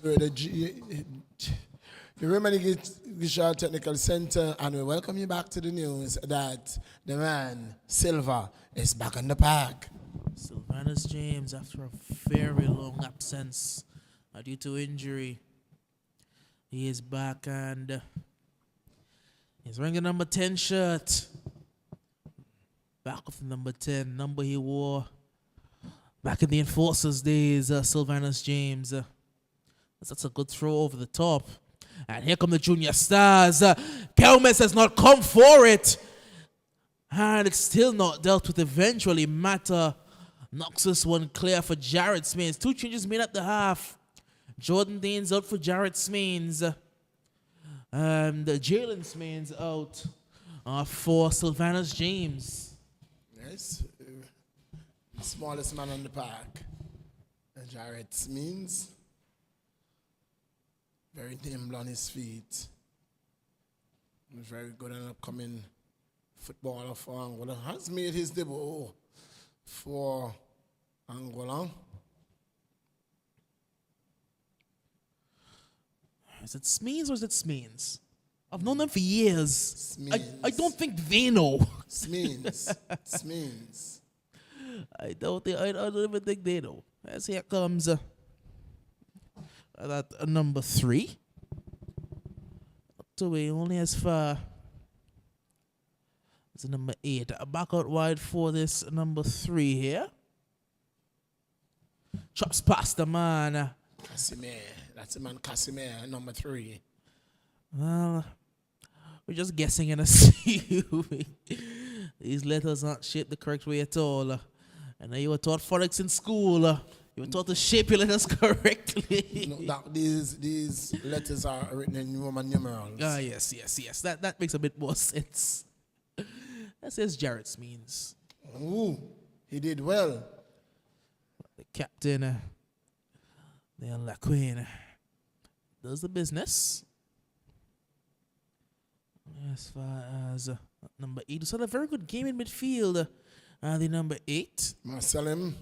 Speaker 3: The Raymond E Guishard Technical Center, and we welcome you back to the news that the man, Silva, is back on the park.
Speaker 5: Sylvanus James, after a very long absence due to injury, he is back and he's wearing the number 10 shirt. Back of the number 10, number he wore back in the Enforcers days, Sylvanus James. That's a good throw over the top. And here come the Junior Stars. Kelmes has not come for it. And it's still not dealt with eventually. Mata knocks this one clear for Jared Smains. 2 changes made at the half. Jordan Danes out for Jared Smains. And Jalen Smains out for Sylvanus James.
Speaker 3: Yes, the smallest man on the park. Jared Smains. Very nimble on his feet. He's very good and upcoming footballer for Anguilla. Has made his debut for Anguilla.
Speaker 5: Is it Smeens or is it Smeens? I've known them for years.
Speaker 3: Smeens.
Speaker 5: I don't think they know.
Speaker 3: Smeens. Smeens.
Speaker 5: I don't even think they know. As here comes that number 3. Up to way only as far as number 8. Back out wide for this number 3 here. Chops past the man.
Speaker 3: Casimir. That's the man Casimir, number 3.
Speaker 5: Well, we're just guessing and assuming. These letters aren't shaped the correct way at all. I know you were taught phonics in school. You were taught to shape your letters correctly.
Speaker 3: No, these letters are written in Roman numerals.
Speaker 5: Yes. That makes a bit more sense. That says Jared Smeens.
Speaker 3: Ooh, he did well.
Speaker 5: The captain, the Queen, does the business. As far as number 8, so had a very good game in midfield. The number 8,
Speaker 3: Marcelim.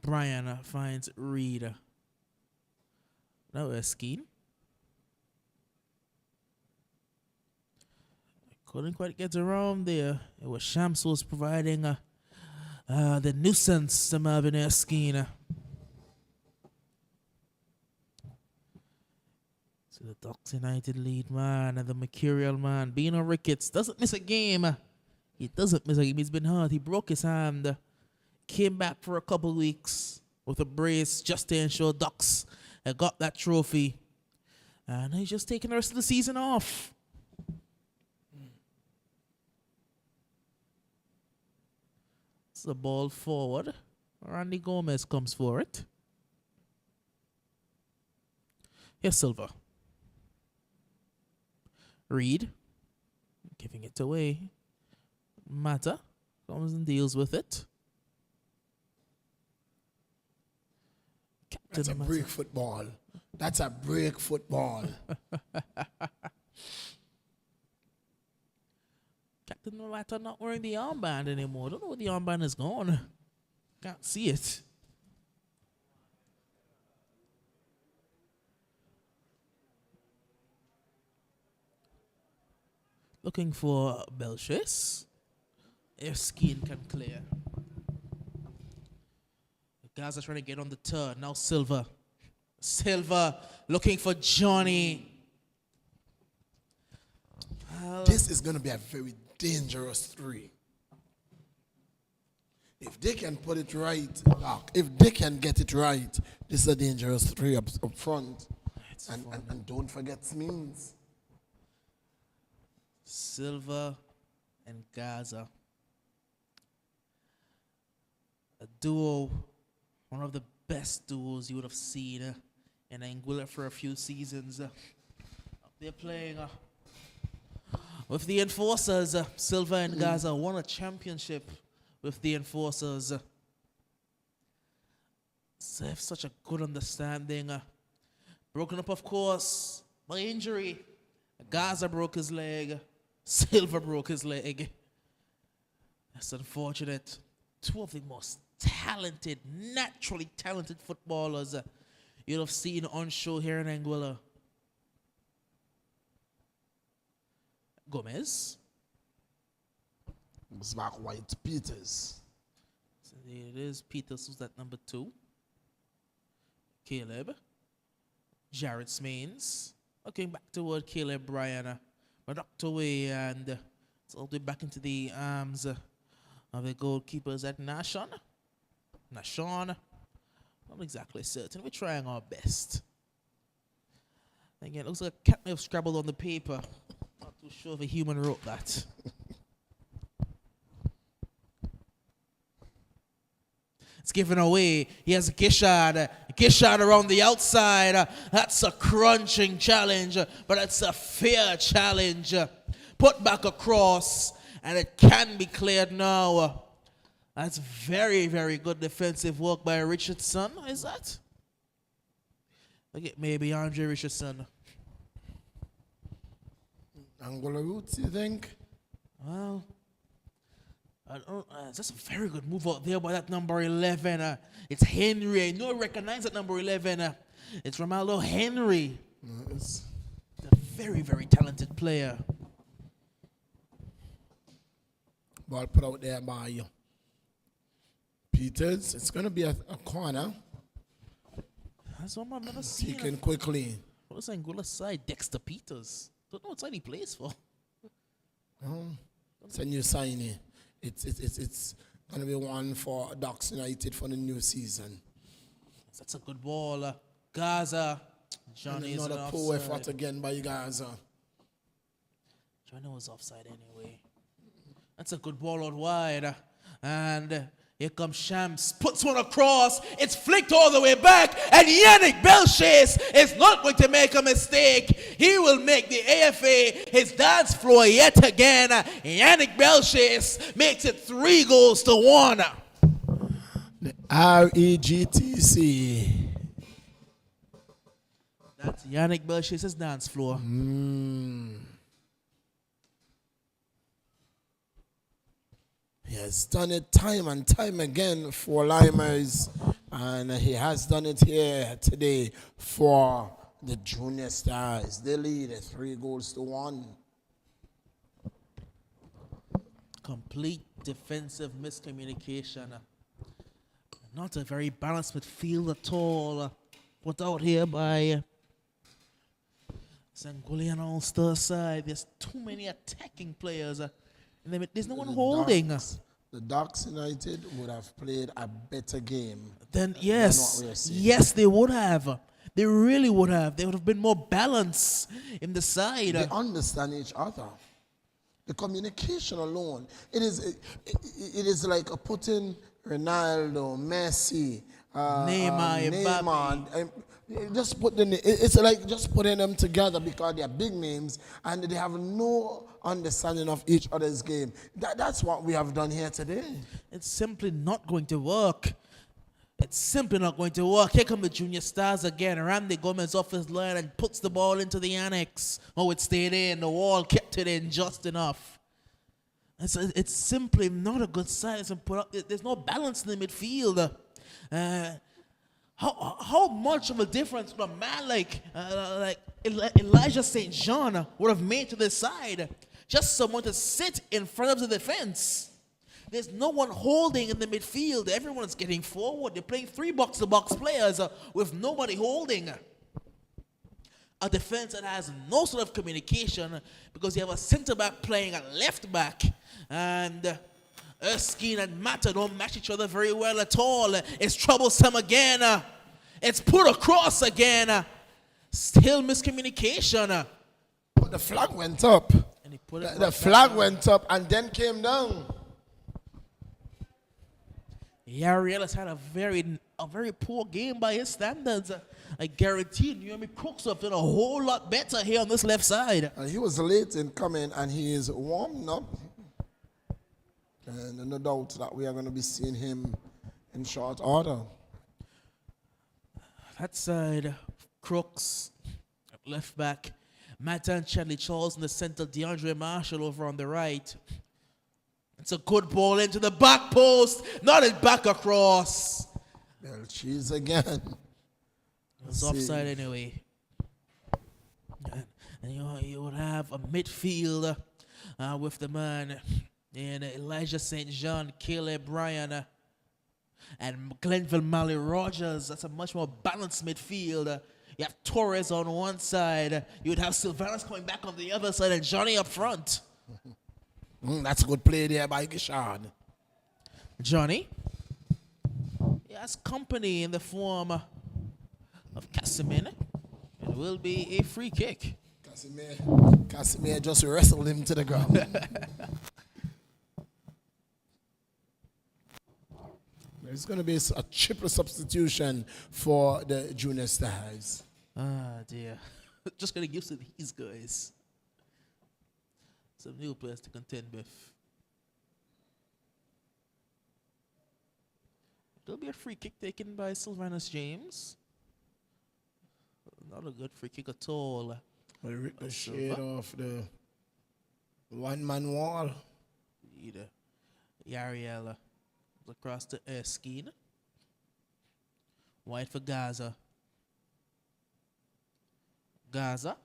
Speaker 5: Brian finds Reed. Now Erskine. Couldn't quite get around there. It was Shams who was providing the nuisance to Marvin Erskine. So the Ducks United lead man and the Mercurial man, Bino Ricketts, doesn't miss a game. He doesn't miss a game. He's been hurt. He broke his hand. Came back for a couple weeks with a brace just to ensure Ducks got that trophy. And he's just taking the rest of the season off. It's the ball forward. Randy Gomez comes for it. Here's Silva. Reed. Giving it away. Mata comes and deals with it. Captain
Speaker 3: That's a break football. That's a break football.
Speaker 5: Captain Mata not wearing the armband anymore. Don't know where the armband is gone. Can't see it. Looking for Belchis. Erskine can clear. The guys are trying to get on the turn. Now Silva. Silva looking for Johnny.
Speaker 3: This is going to be a very dangerous 3. If they can put it right, if they can get it right, this is a dangerous 3 up front. And don't forget Smeens.
Speaker 5: Silva and Gaza. A duo, one of the best duos you would have seen in Anguilla for a few seasons. They're playing with the Enforcers. Silva and Gaza won a championship with the Enforcers. So they have such a good understanding. Broken up, of course, by injury. Gaza broke his leg. Silva broke his leg. That's unfortunate. 2 of the most talented, naturally talented footballers you'll have seen on show here in Anguilla. Gomez.
Speaker 3: It's back White Peters.
Speaker 5: So there it is. Peters who's that number 2. Caleb. Jared Smains. Okay, back toward Caleb Bryan. Knocked away and it's all the way back into the arms of the goalkeepers at Nashon. Not exactly certain. We're trying our best. Again, it looks like a cat may have scrabbled on the paper. Not too sure if a human wrote that. It's given away. He has Guishard. Guishard around the outside. That's a crunching challenge, but it's a fair challenge. Put back across, and it can be cleared now. That's very, very good defensive work by Richardson. Is that? Okay, maybe Andre Richardson.
Speaker 3: Anguilla roots, you think?
Speaker 5: Well, that's a very good move out there by that number 11. It's Henry. I know I recognize that number 11. It's Romaldo Henry.
Speaker 3: Yes.
Speaker 5: A very, very talented player.
Speaker 3: Ball put out there by Peters. It's going to be a corner.
Speaker 5: That's one I've never seen.
Speaker 3: Taken quickly.
Speaker 5: What is Anguilla's side? Dexter Peters. Don't know what side he plays for.
Speaker 3: It's a new signing. It's going to be one for Ducks United for the new season.
Speaker 5: That's a good ball. Gaza. Johnny is
Speaker 3: another poor effort again by Gaza.
Speaker 5: Johnny was offside anyway. That's a good ball out wide. And here comes Shams. Puts one across. It's flicked all the way back. And Yannick Belchase is not going to make a mistake. He will make the AFA his dance floor yet again. Yannick Belchase makes it 3-1.
Speaker 3: The REGTC.
Speaker 5: That's Yannick Belchase's dance floor.
Speaker 3: He has done it time and time again for Limers, and he has done it here today for the Junior Stars. They lead 3-1.
Speaker 5: Complete defensive miscommunication. Not a very balanced midfield at all. Put out here by Anguilla All-Star side. There's too many attacking players. There's no one holding.
Speaker 3: The Ducks United would have played a better game.
Speaker 5: Then yes, yes, they would have. They really would have. They would have been more balanced in the side.
Speaker 3: They understand each other. The communication alone. It is like putting Ronaldo, Messi, Neymar. Just put it's like just putting them together because they are big names and they have no understanding of each other's game. That's what we have done here today.
Speaker 5: It's simply not going to work. It's simply not going to work. Here come the Junior Stars again. Randy Gomez off his line and puts the ball into the annex. Oh, it stayed in. The wall kept it in just enough. It's simply not a good side. There's no balance in the midfield. How much of a difference would a man like Elijah St. John would have made to this side? Just someone to sit in front of the defense. There's no one holding in the midfield. Everyone's getting forward. They're playing 3 box-to-box players with nobody holding. A defense that has no sort of communication because you have a centre-back playing a left-back. And Erskine and Mata don't match each other very well at all. It's troublesome again. It's put across again. Still miscommunication.
Speaker 3: But the flag went up.
Speaker 5: And he put it
Speaker 3: The flag went up and then came down.
Speaker 5: Yariel has had a very poor game by his standards. I guarantee Naomi Crooks have done a whole lot better here on this left side.
Speaker 3: And he was late in coming and he is warmed up. And no doubt that we are going to be seeing him in short order.
Speaker 5: That side, Crooks, left back. Matt and Chadley Charles in the center. DeAndre Marshall over on the right. It's a good ball into the back post. Not it back across.
Speaker 3: Belchase again.
Speaker 5: It's offside anyway. And you would have a midfield with the man and Elijah St. John, Caleb Bryan, and Glenville Malley Rogers. That's a much more balanced midfield. You have Torres on one side. You would have Sylvanus coming back on the other side and Johnny up front.
Speaker 3: That's a good play there by Guishard.
Speaker 5: Johnny. He has company in the form of Casimir. It will be a free kick.
Speaker 3: Casimir just wrestled him to the ground. There's going to be a triple substitution for the Junior Stars.
Speaker 5: Ah, dear. Just going to give to these guys some new players to contend with. There'll be a free kick taken by Sylvanus James. Not a good free kick at all.
Speaker 3: We rip the shade off the one-man wall.
Speaker 5: Yariel across the Erskine. White for Gaza. Gaza.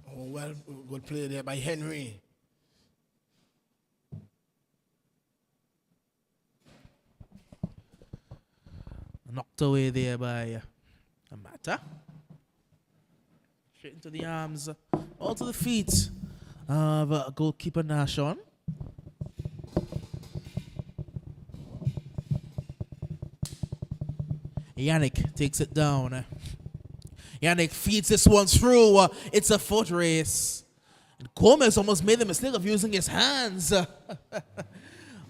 Speaker 3: Oh, well, good play there by Henry.
Speaker 5: Knocked away there by Amata. Straight into the arms, all to the feet of goalkeeper Nashon. Yannick takes it down. Yannick feeds this one through. It's a foot race. And Gomez almost made the mistake of using his hands.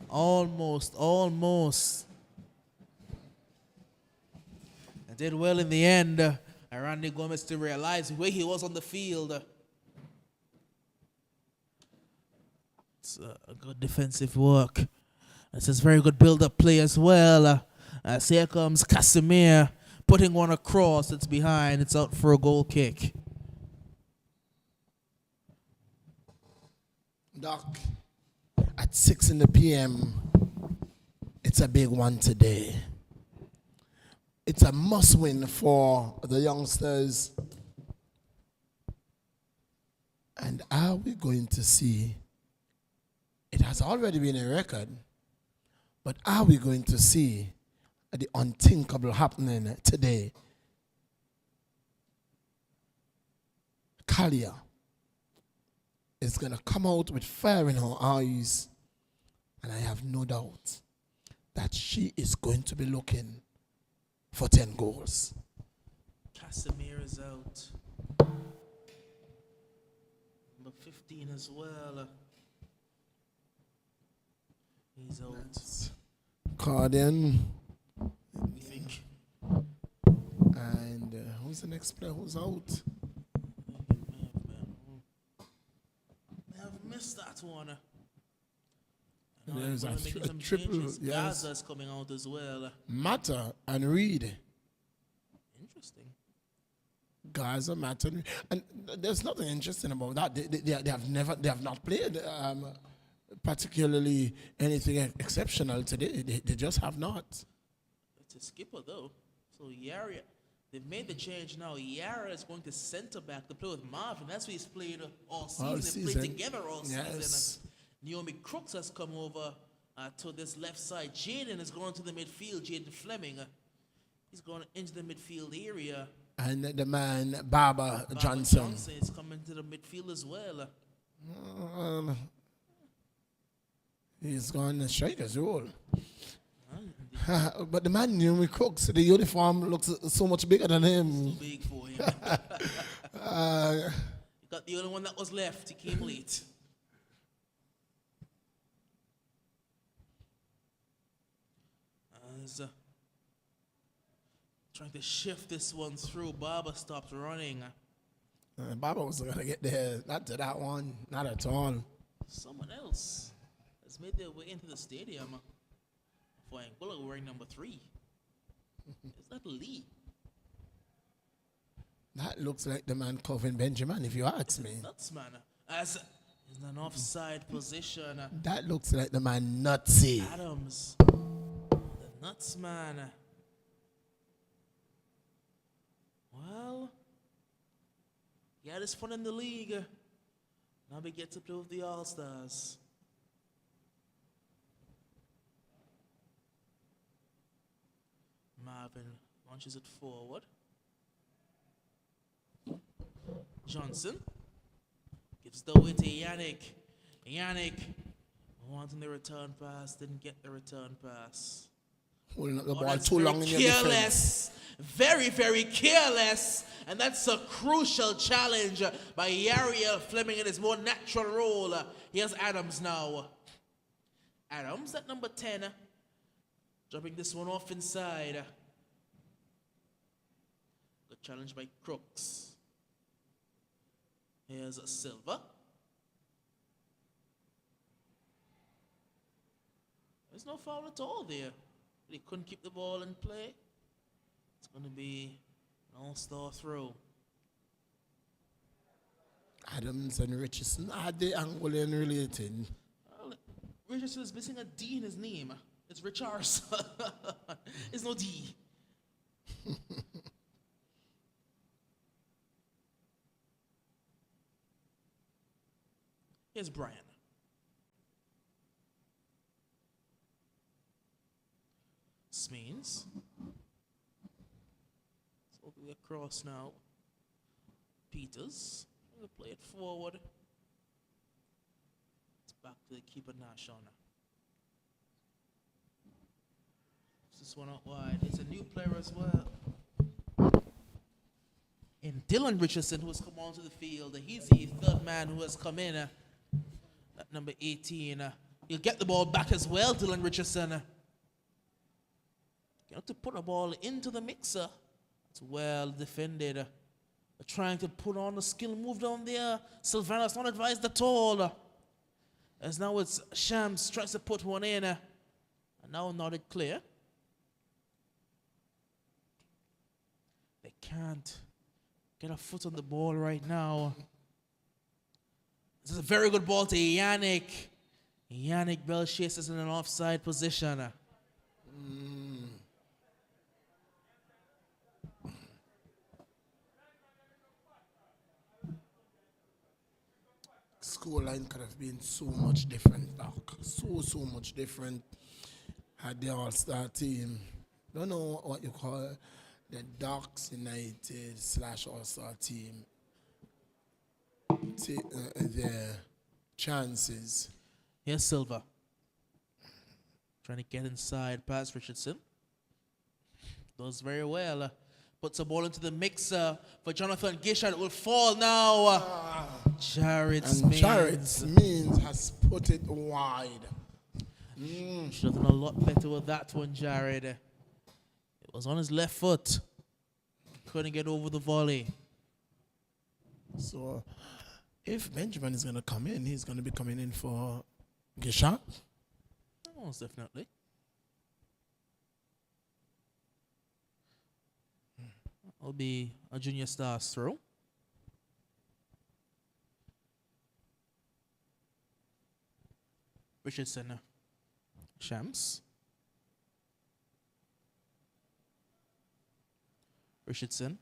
Speaker 5: Almost. And did well in the end. Randy Gomez to realize where he was on the field. It's a good defensive work. This is very good build-up play as well. As here comes Casimir putting one across. It's behind. It's out for a goal kick.
Speaker 3: Doc, at 6 p.m., it's a big one today. It's a must-win for the youngsters. And are we going to see, it has already been a record, but are we going to see the unthinkable happening today? Kalia is going to come out with fire in her eyes, and I have no doubt that she is going to be looking for 10 goals.
Speaker 5: Casimir is out. Number 15 as well. He's out.
Speaker 3: Cardian.
Speaker 5: We think.
Speaker 3: And who's the next player who's out?
Speaker 5: May have missed that one.
Speaker 3: There's a triple. Yes.
Speaker 5: Gaza's coming out as well.
Speaker 3: Mata and Reed.
Speaker 5: Interesting.
Speaker 3: Gaza, Mata, and there's nothing interesting about that. They have not played particularly anything exceptional today. They just have not.
Speaker 5: It's a skipper though. So Yara, they've made the change now. Yara is going to centre back to play with Marvin. That's what he's played all season. They played together all season. Naomi Crooks has come over to this left side. Jaden is going to the midfield. Jaden Fleming. He's going into the midfield area.
Speaker 3: And the man, Baba Johnson
Speaker 5: is coming to the midfield as well.
Speaker 3: He's going to striker's role. But the man, Naomi Crooks, the uniform looks so much bigger than him.
Speaker 5: Too big for him. You got the only one that was left. He came late. Trying to shift this one through. Baba stopped running.
Speaker 3: Baba was going to get there. Not to that one. Not at all.
Speaker 5: Someone else has made their way into the stadium for Anguilla wearing number 3. Is that Lee?
Speaker 3: That looks like the man Calvin Benjamin, if you ask me.
Speaker 5: Nuts, man. As In an offside position.
Speaker 3: That looks like the man Nutsy.
Speaker 5: Adams. The nuts man. Well, he had his fun in the league. Now we get to play with the All-Stars. Marvin launches it forward. Johnson gives the way to Yannick. Yannick wanting the return pass, didn't get the return pass.
Speaker 3: Holding up the ball
Speaker 5: That's
Speaker 3: too
Speaker 5: very
Speaker 3: long in your defense.
Speaker 5: careless. Very, very careless. And that's a crucial challenge by Yariel Fleming in his more natural role. Here's Adams now. Adams at number 10. Dropping this one off inside. Good challenge by Crooks. Here's Silva. There's no foul at all there. They couldn't keep the ball in play. It's going to be an all-star throw.
Speaker 3: Adams and Richardson, are they Anguillan related?
Speaker 5: Well, Richardson is missing a D in his name. It's Richards. There's no D. Here's Brian. Smeans. It's all the way across now. Peters. Going to play it forward. It's back to the keeper Nashon. This one out wide. It's a new player as well. And Dylan Richardson, who has come onto the field. He's the third man who has come in. At number 18. He'll get the ball back as well, Dylan Richardson. You have to put a ball into the mixer. It's well defended. Trying to put on a skill move down there. Sylvanas not advised at all. As now it's Shams tries to put one in. And now nodded clear. They can't get a foot on the ball right now. This is a very good ball to Yannick. Yannick Belchase is in an offside position.
Speaker 3: Scoreline could have been so much different, Doc. So much different. Had the All-Star team. Don't know what you call the Ducks United / All-Star team. Their chances.
Speaker 5: Here's Silva. Trying to get inside past Richardson. Does very well. Puts a ball into the mixer for Jonathan Guishard. It will fall now. Jared
Speaker 3: Smeans has put it wide.
Speaker 5: Should have done a lot better with that one, Jared. It was on his left foot. Couldn't get over the volley.
Speaker 3: So, if Benjamin is going to come in, he's going to be coming in for Guishard.
Speaker 5: Most definitely. That'll be a junior stars throw. Richardson. Shams. Richardson.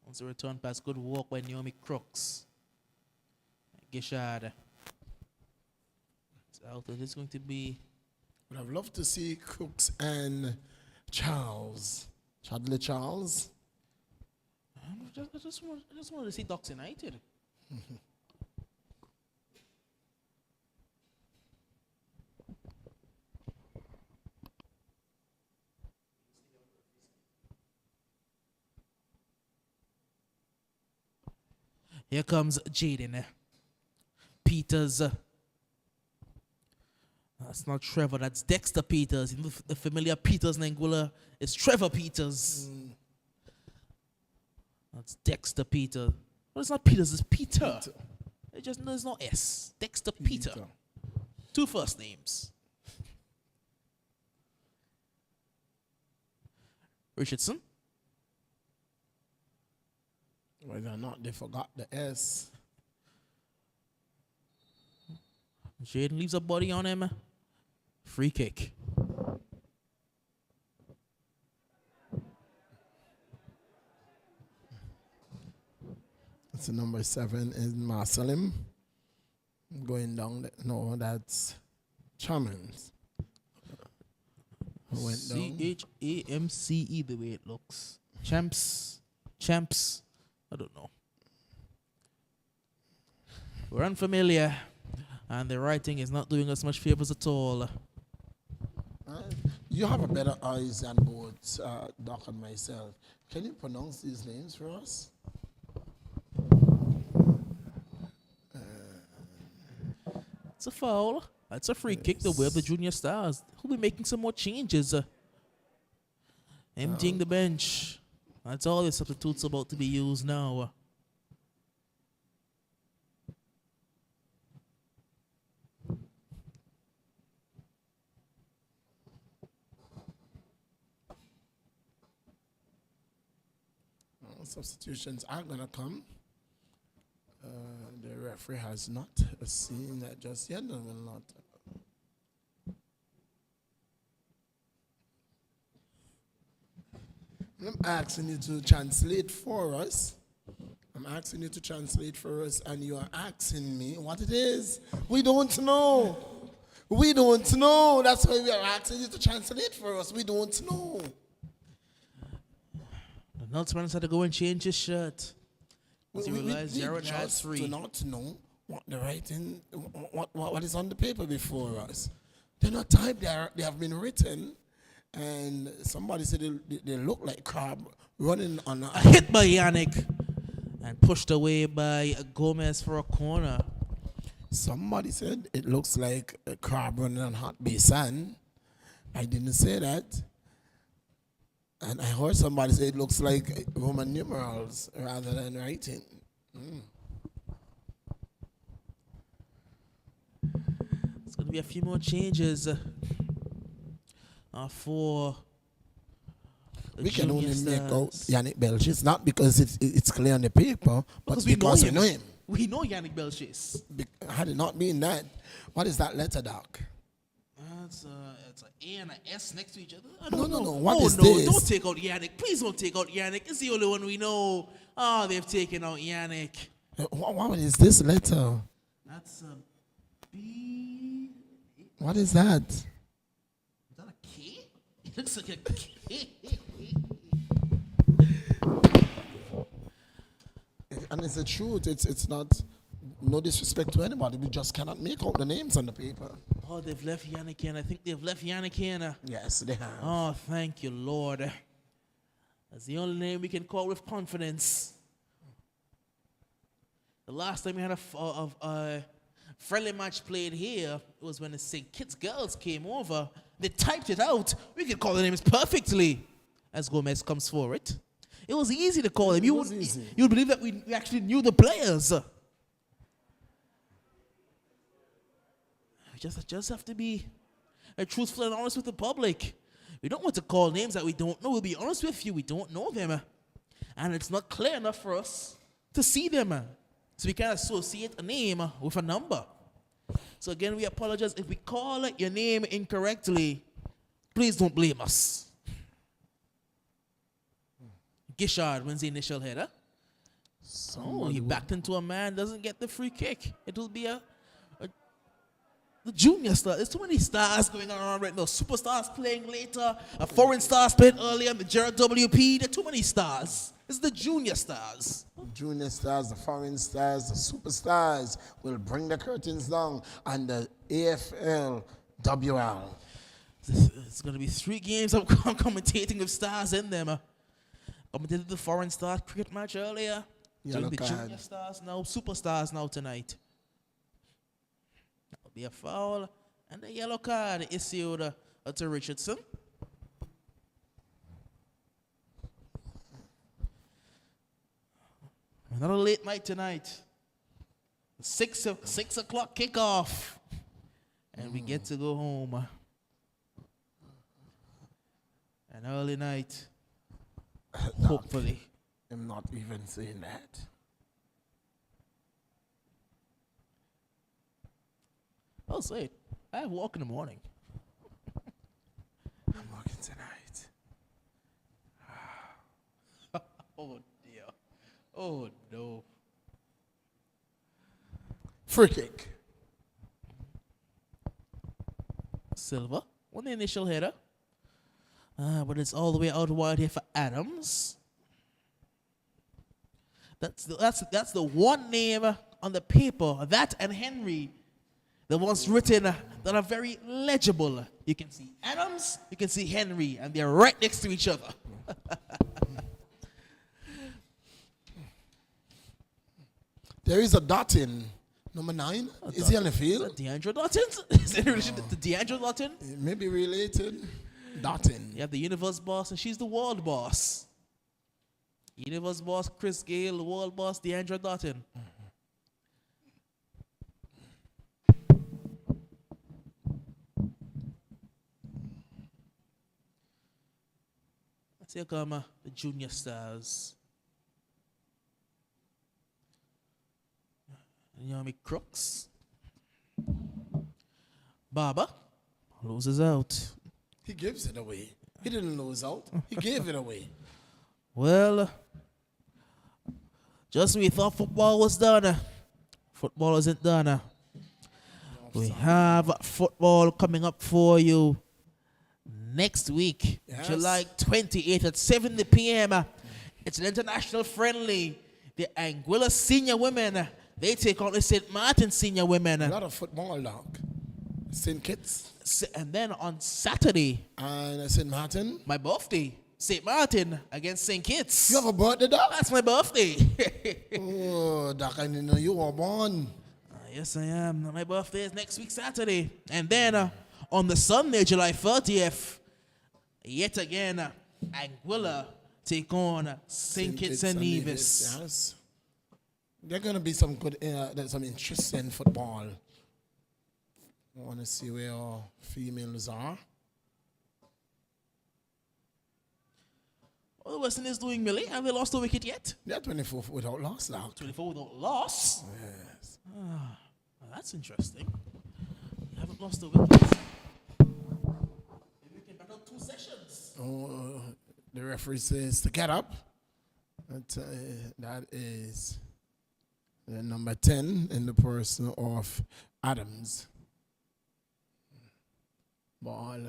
Speaker 5: Once a return pass, good walk by Naomi Crooks. Guishard. It's out. It is going to be.
Speaker 3: Would have loved to see Crooks and Chadley Charles.
Speaker 5: I just wanted to see Ducks United. Here comes Jaden Peters. That's not Trevor, that's Dexter Peters. You know, the familiar Peters in Anguilla is Trevor Peters. That's Dexter Peters. Well, it's not Peters, it's Peter. It just there's no S. Dexter Peter. 2 first names. Richardson.
Speaker 3: Whether or not they forgot the S.
Speaker 5: Jaden leaves a body on him. Free kick.
Speaker 3: It's number 7 is Marcelim. Going down. No, that's Chamans. Went down.
Speaker 5: CHAMCE the way it looks. Champs. I don't know. We're unfamiliar, and the writing is not doing us much favors at all.
Speaker 3: You have a better eyes than both Doc and myself. Can you pronounce these names for us?
Speaker 5: It's a foul. That's a free kick the way of the Junior Stars. Who'll be making some more changes. Emptying the bench. That's all the substitutes about to be used now.
Speaker 3: Substitutions are going to come. The referee has not seen that just yet and will not. I'm asking you to translate for us. I'm asking you to translate for us, and you are asking me what it is. We don't know. We don't know. That's why we are asking you to translate for us. We don't know.
Speaker 5: The announcement had to go and change his shirt.
Speaker 3: We just do not know what the writing, what is on the paper before us. They're not typed. They have been written, and somebody said they look like crab running on
Speaker 5: a hit by Yannick and pushed away by Gomez for a corner.
Speaker 3: Somebody said it looks like a crab running on hot bay sand. I didn't say that. And I heard somebody say it looks like Roman numerals rather than writing.
Speaker 5: There's going to be a few more changes for
Speaker 3: we can only make out Yannick Belchis, not because it's clear on the paper, but because we know him.
Speaker 5: We know Yannick Belchis.
Speaker 3: Had it not been that, what is that letter, Doc?
Speaker 5: It's an A and an S next to each other.
Speaker 3: No. What is this?
Speaker 5: Don't take out Yannick. Please don't take out Yannick. It's the only one we know. Oh, they've taken out Yannick.
Speaker 3: What is this letter?
Speaker 5: That's a B.
Speaker 3: What is that?
Speaker 5: Is that a K? It looks like a K.
Speaker 3: And it's the truth. It's not. No disrespect to anybody. We just cannot make out the names on the paper.
Speaker 5: Oh, they've left Yannick in. I think they've left Yannick in.
Speaker 3: Yes, they have.
Speaker 5: Oh, thank you, Lord. That's the only name we can call with confidence. The last time we had a friendly match played here was when the St. Kitts girls came over. They typed it out. We could call the names perfectly as Gomez comes forward. It was easy to call them. You would believe that we actually knew the players. Just have to be truthful and honest with the public. We don't want to call names that we don't know. We'll be honest with you. We don't know them. And it's not clear enough for us to see them. So we can associate a name with a number. So again, we apologize. If we call your name incorrectly, please don't blame us. Guishard wins the initial header. He backed into a man, doesn't get the free kick. It will be the junior star. There's too many stars going on right now. Superstars playing later. A foreign stars played earlier. The Gerald WP. There are too many stars. It's the junior stars.
Speaker 3: Junior stars, the foreign stars, the superstars will bring the curtains down on the AFL WL.
Speaker 5: It's going to be 3 games of commentating with stars in them. Commentated the foreign stars cricket match earlier.
Speaker 3: Yellow
Speaker 5: the
Speaker 3: card.
Speaker 5: junior stars now, superstars now tonight. That'll be a foul. And a yellow card issued to Richardson. Another late night tonight. 6 o'clock kickoff. And we get to go home. An early night. Hopefully.
Speaker 3: I'm not even saying that.
Speaker 5: Oh, say, I walk in the morning.
Speaker 3: I'm working tonight.
Speaker 5: Oh, dear. Oh, no.
Speaker 3: Free kick.
Speaker 5: Silver on the initial header. But it's all the way out wide here for Adams. That's the one name on the paper. That and Henry, the ones written that are very legible. You can see Adams, you can see Henry, and they're right next to each other.
Speaker 3: There is a Dottin, number 9. Is he on the field?
Speaker 5: DeAndre Dottin? Is it in relation to DeAndre Dottin?
Speaker 3: It may be related. Dottin.
Speaker 5: You have the universe boss, and she's the world boss. Universe boss Chris Gale, the world boss DeAndre Dottin. Let's here come the junior stars. Yami Crooks. Barber loses out.
Speaker 3: He gives it away. He didn't lose out. He gave it away.
Speaker 5: Well, just when we thought football was done, football isn't done. We have football coming up for you next week,
Speaker 3: Yes.
Speaker 5: July 28th at 7 p.m. It's an international friendly. The Anguilla senior women, they take on the St. Martin senior women.
Speaker 3: A lot of football, dog. St. Kitts
Speaker 5: And then on Saturday,
Speaker 3: and St. Martin.
Speaker 5: my birthday, St. Martin against St. Kitts.
Speaker 3: You have a birthday, dog?
Speaker 5: That's my birthday.
Speaker 3: Oh, Doc, I didn't know you were born.
Speaker 5: Yes, I am. My birthday is next week, Saturday. And then on the Sunday, July 30th, yet again, Anguilla take on St. Kitts and Nevis.
Speaker 3: Yes. There's going to be some good, there's some interesting football. I want to see where our females are.
Speaker 5: What the Western is doing, Millie? Have they lost a wicket yet?
Speaker 3: They're 24 without loss now.
Speaker 5: 24 without loss?
Speaker 3: Yes.
Speaker 5: Well, that's interesting. You haven't lost a wicket. Maybe we can battle 2 sessions.
Speaker 3: Oh, the referee says to get up. That is the number 10 in the person of Adams. Ball.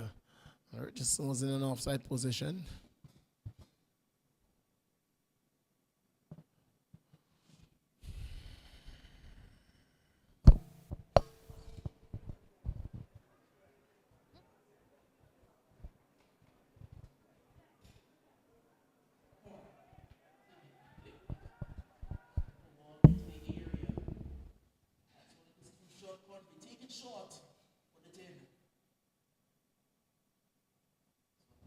Speaker 3: Richardson was in an offside position.
Speaker 5: Short, put it in.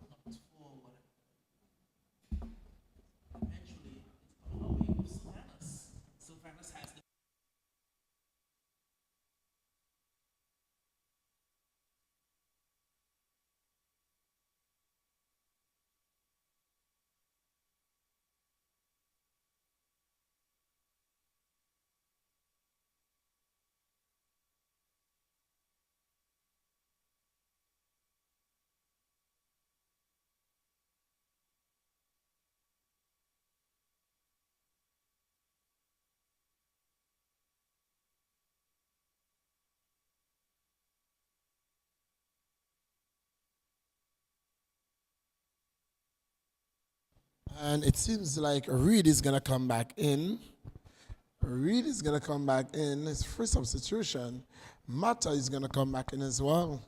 Speaker 5: Not forward. Eventually, it's coming away with Sylvanus. Sylvanus has the
Speaker 3: And it seems like Reed is going to come back in. Reed is going to come back in. It's free substitution. Mata is going to come back in as well.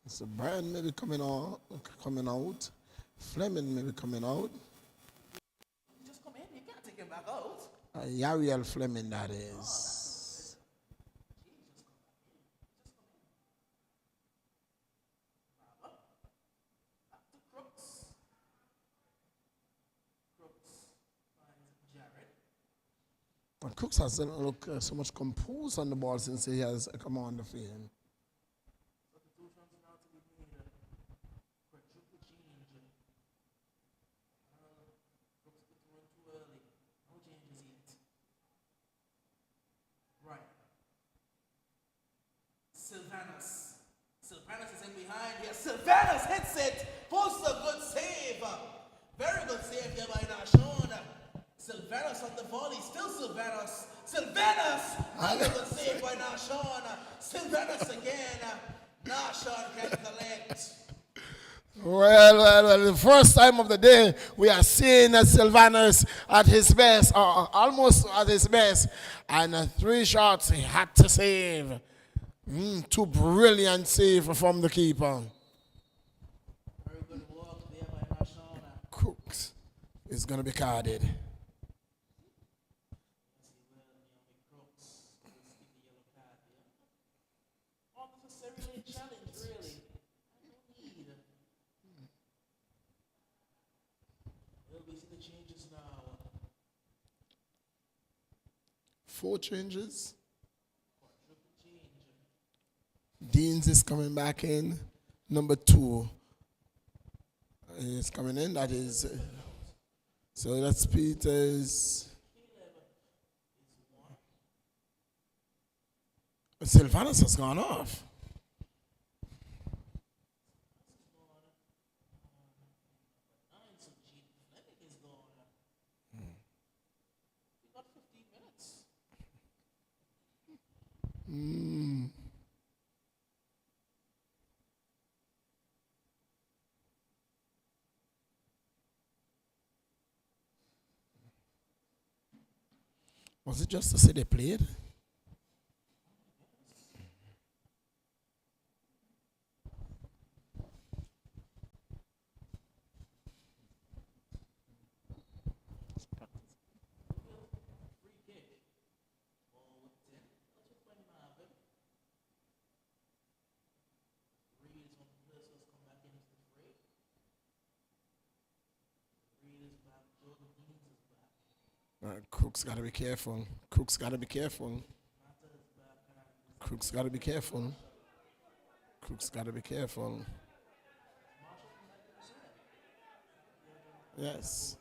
Speaker 3: So Brian may be coming out. Fleming may be coming out.
Speaker 5: just come in. You can't take him back out.
Speaker 3: Yariel Fleming, that is. And Cooks hasn't looked so much composed on the ball since he has come on the field.
Speaker 5: Sylvanus. Sylvanus is in behind here. Sylvanus hits it. Posts a good save. Very good save here by Nashon. Sylvanus on the volley. Still Sylvanus. Sylvanus! Another good save by Nashon. Sylvanus again. Nashon can collect.
Speaker 3: Well, the first time of the day, we are seeing Sylvanus at his best, or almost at his best, and 3 shots he had to save. 2 brilliant saves from the keeper.
Speaker 5: Very good work there by Nashon.
Speaker 3: Cooks is going to be carded.
Speaker 5: Unnecessarily challenge, really. We see the changes now.
Speaker 3: 4 changes. Deans is coming back in. Number 2 is coming in. That is, so that's Peters. Sylvanus has gone off. Was it just to say they played? Cook's got to be careful. Cook's got to be careful. Cook's got to be careful. Cook's got to be careful. Yes.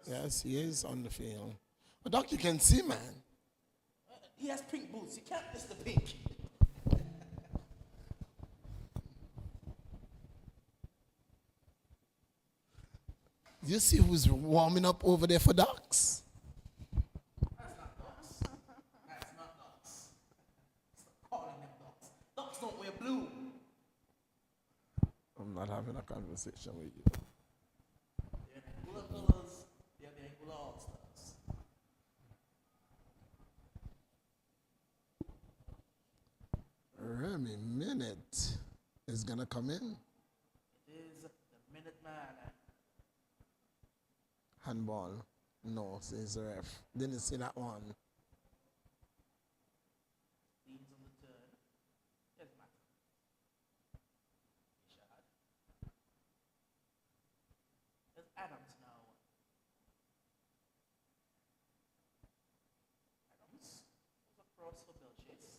Speaker 3: Yes, he is on the field. But Doc, you can see, man.
Speaker 5: He has pink boots. You can't miss the pink.
Speaker 3: You see who's warming up over there for Ducks?
Speaker 5: That's not ducks. That's not ducks. Stop calling them ducks. Ducks don't wear blue.
Speaker 3: I'm not having a conversation with you.
Speaker 5: They're the Anguilla colors. They're the Anguilla All-Stars.
Speaker 3: Remy Minute is going to come in.
Speaker 5: It is the Minute Man.
Speaker 3: Handball. No, says the ref. Didn't see that one.
Speaker 5: Leans on the turn. There's Matt. Guishard. There's Adams now. Adams goes across for Belchis.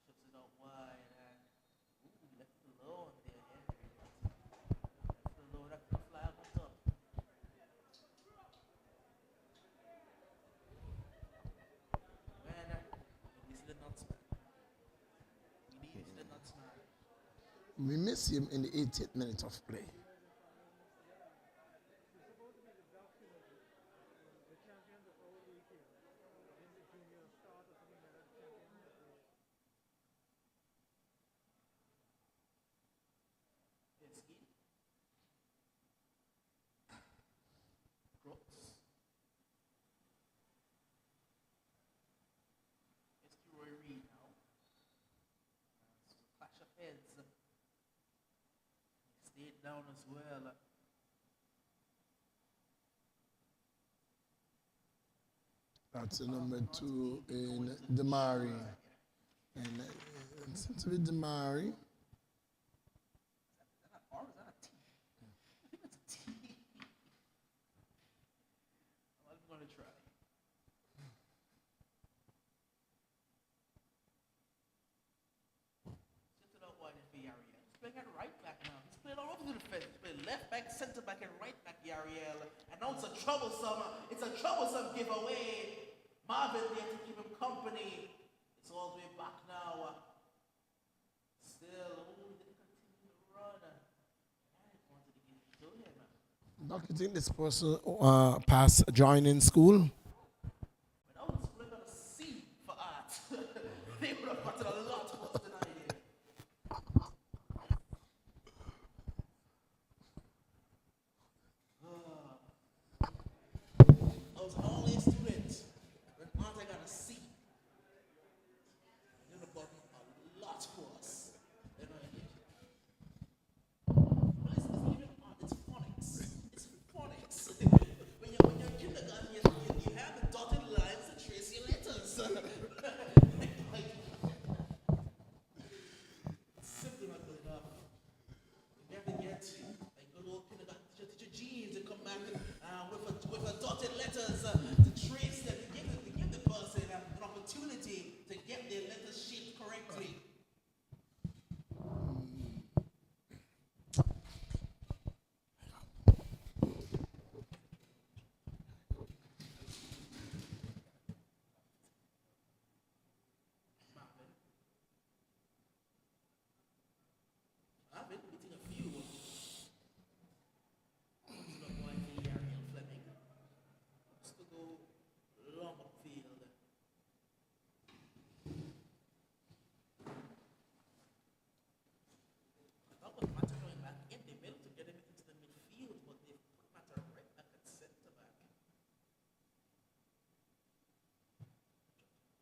Speaker 5: Shoots it out wide and left it alone there. Left it alone. That could fly up the top.
Speaker 3: We miss him in the 80th minute of play.
Speaker 5: Stayed down as well.
Speaker 3: That's the number 2 in Damari. And it seems to be Damari.
Speaker 5: Is that an R? Is that a T? I think that's a T. I'm going to try. Shift it out wide for Yariel. He's playing at right back now. He's playing all over the defense. He's playing left back, center back, and right back, Yariel. And now it's a troublesome giveaway. Marvin there to keep him company. It's all the way back now.
Speaker 3: Doc, you think this person passed joining school?
Speaker 5: When I was school, I got a C for art. They would have gotten a lot worse than I did. I was only a student. When art, I got a C. They would have gotten a lot worse than I did. Well, it's not even art, it's phonics. It's phonics. When you're in kindergarten, you have the dotted lines to trace your letters. Like, it's simply not good enough. You have to get like good old kindergarten teacher jeans and come back with a dotted letters to trace them. You give the person an opportunity to get their letters shaped correctly. I've been meeting a few. Not going to Ariel Fleming. Just to go long upfield. I thought with Matter going back in, they built to get him into the midfield, but they put Matter right back at centre back.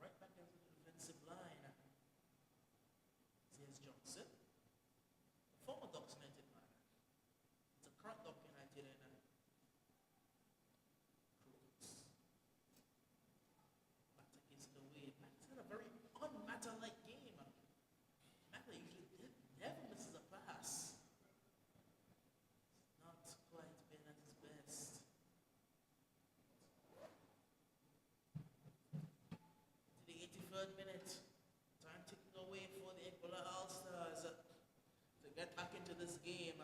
Speaker 5: Right back into the defensive line. Here's Johnson. Former Ducks United man. It's a current Duck United in Cruz. Matter gives it away. Matter's had a very un-Matter-like game. Matter usually never misses a pass. Not quite been at his best. To the 83rd minute. Time ticking away for the Anguilla All-Stars to get back into this game.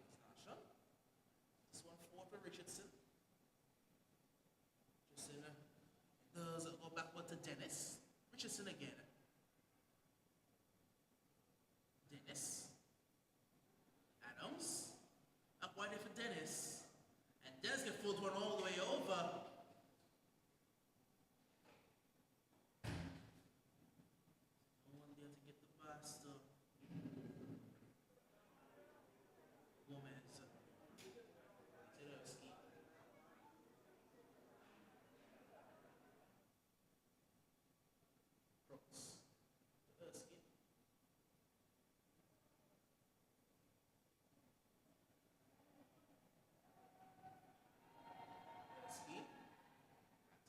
Speaker 5: Snatcher. This one forward for Richardson. Richardson does go backward to Dennis. Richardson again. Dennis. Adams. Up wide there for Dennis. And Dennis can fold one all the way over. No one there to get the pass to Gomez. Tedeschi. Brooks. Tedeschi. Tedeschi.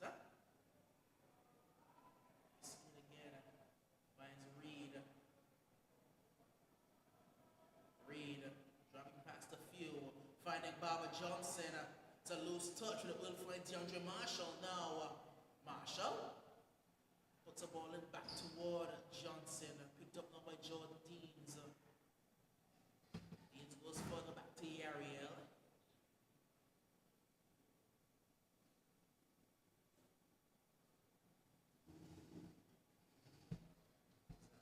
Speaker 5: Atta. Skin again. Finds Reed. Reed dropping past the few. Finding Barbara Johnson to lose touch with it. Will find DeAndre Marshall now. Marshall puts the ball in back toward Johnson. Picked up now by Jordan Deans. Deans goes further back to Ariel.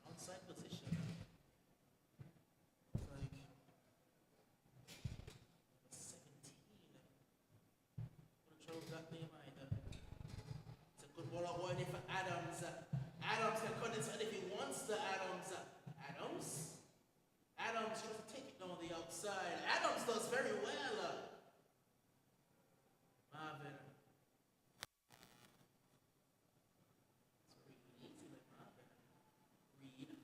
Speaker 5: Onside position. It's like 17. Gonna throw that name either. It's a good ball out wide for Adams. Adams can cut inside if he wants to. Adams. Adams tries to take it down the outside. Adams does very well. Marvin. It's really easy with Marvin. Reed.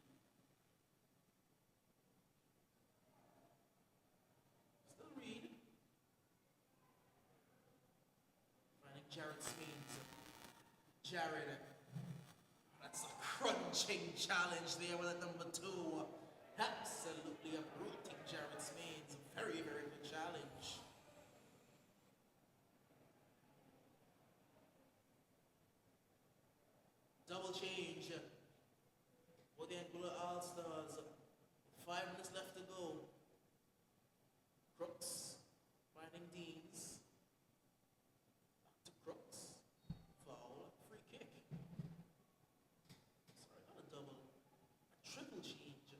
Speaker 5: Still Reed. Finding Jared Smeens. Jared. That's a crunching challenge there with a number 2. Absolutely uprooting Jared Smeens. Very, very good challenge. Double change for the Anguilla All-Stars. 5 minutes left to go. Crooks finding Deans. Back to Crooks. Foul. Free kick. Sorry, not a double. A triple change.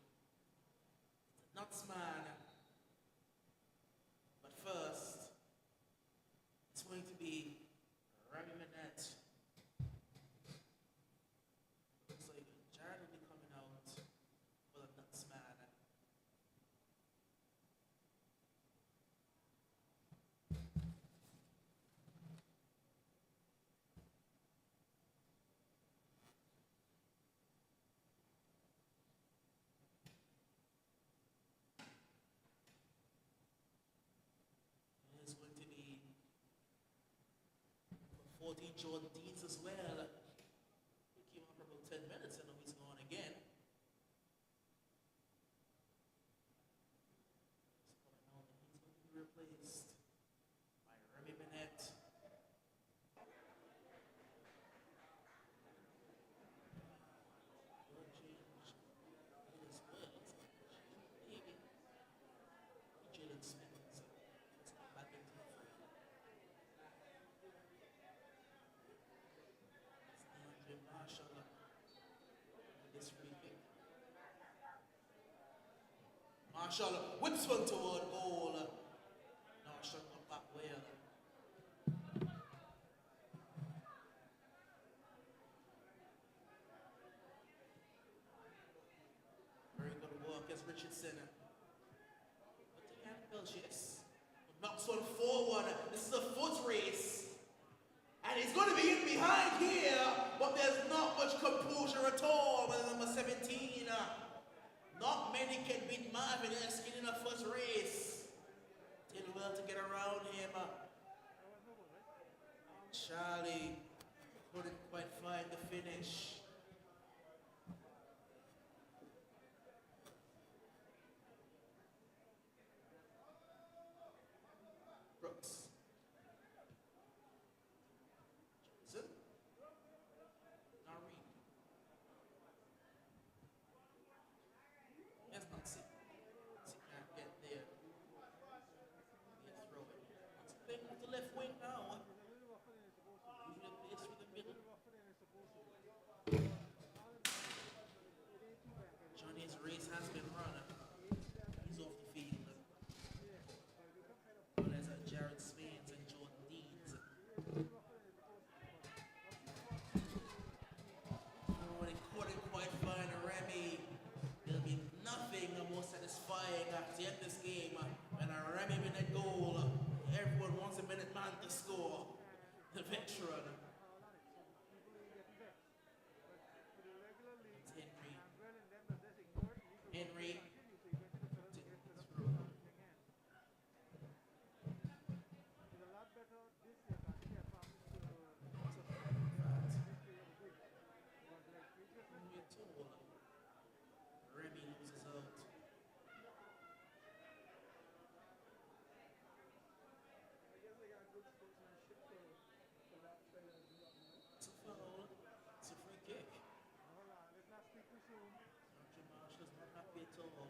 Speaker 5: Nuts man. But 14, Jordan Deeds as well. He came up for about 10 minutes and now he's gone again. He's coming out and he's going to be replaced by Raymond E. Marshall whips one toward goal. Marshall got back well. Very good work as Richardson. But the handbell chase. Knocks one forward. This is a foot race. And he's going to be in behind here, but there's not much composure at all with number 17. Not many can beat Marvin Eskin in a first race. Did well to get around him. Charlie couldn't quite find the finish. Brooks. Johnson. Nari. That's not see. See can't get there. He throw it. What's playing with the left wing now? Usually plays through the middle. Johnny's race has been run. He's off the field. Well, there's Jared Spains and Jordan Deeds. Oh, they couldn't quite find Remy. There'll be nothing more satisfying at the end of this game when a Remy win a goal. Everyone wants a minute man to score. The veteran. It's Henry. Henry. Remy loses out. It's a foul. It's a free kick. Andre Marshall's not happy at all.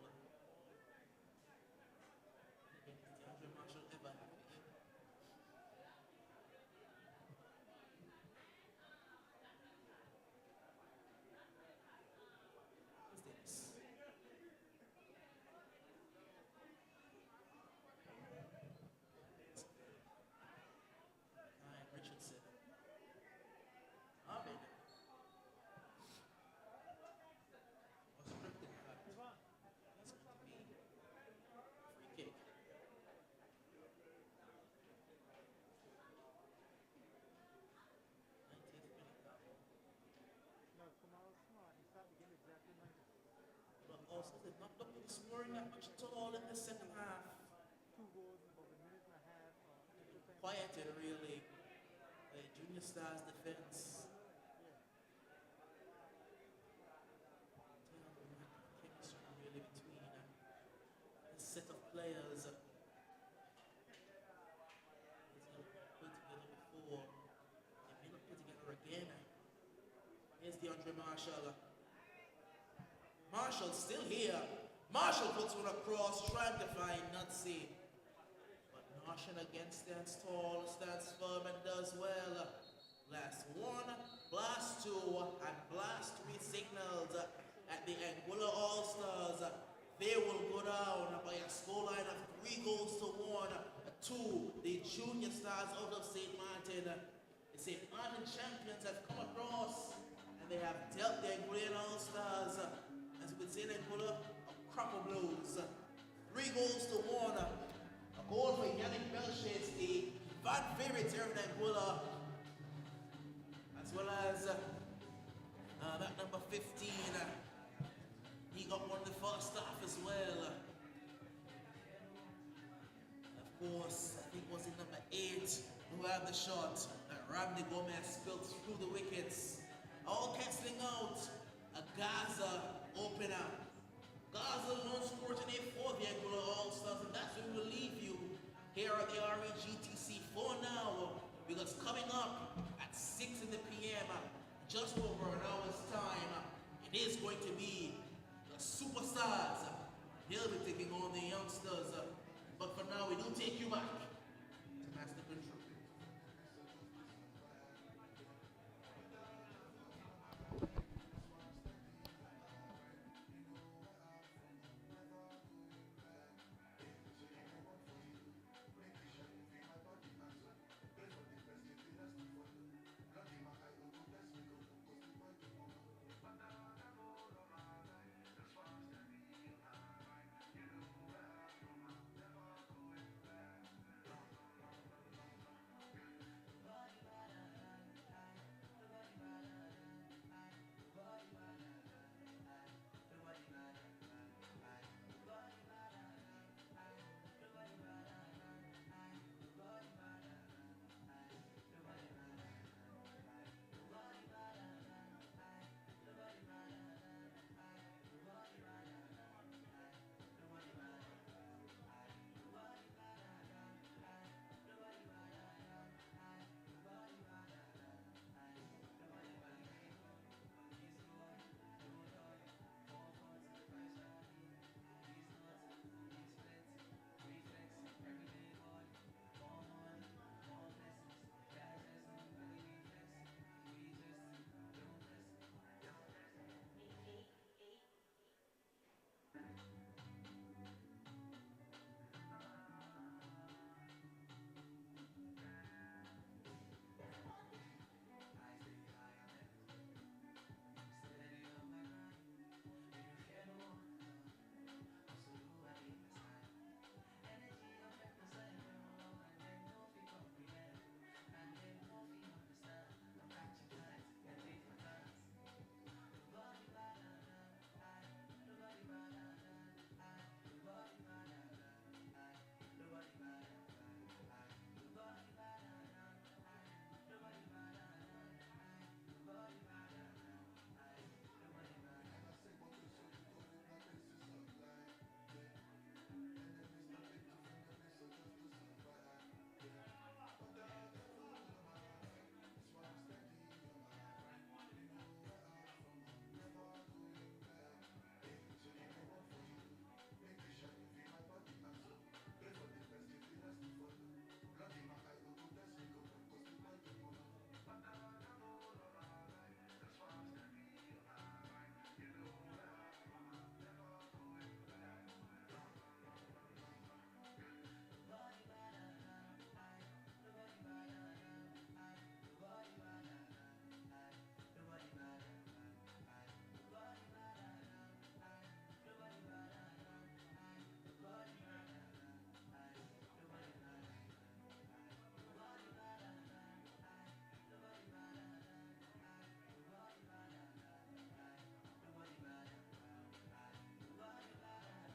Speaker 5: Again, is Andre Marshall ever happy? What's this? Ryan Richardson. Arvin. Was scripted cut. It's going to be a free kick. 90th minute. But also did not look to be scoring that much at all in the second half. Quieted really. Junior Stars defense. Chemistry really between a set of players. They've put together before. They may not put together again. Here's DeAndre Marshall. Marshall still here. Marshall puts one across, trying to find Nutsy. But Marshall again stands tall, stands firm, and does well. Blast 1, blast 2, and blast 3 signals at the Anguilla All-Stars. They will go down by a scoreline of 3 goals to 1 to the Junior Stars out of St. Martin. The St. Martin champions have come across and they have dealt the Anguillan All-Stars, as we would say in Anguilla, a crop of blows. 3 goals to 1. A goal for Yannick Belchis, the fan favorite here in Anguilla, as well as that number 15. He got one of the first staff as well. Of course, I think it was in number 8 who had the shot. Rodney Gomez spilled through the wickets. All cancelling out. A Gaza opener. Gaza lone scored in a 4th Anguilla All-Stars, and that's where we'll leave you here at the RAGTC for now, because coming up at 6 in the PM, just over an hour's time, it is going to be the Superstars. They'll be taking on the youngsters. But for now, we do take you back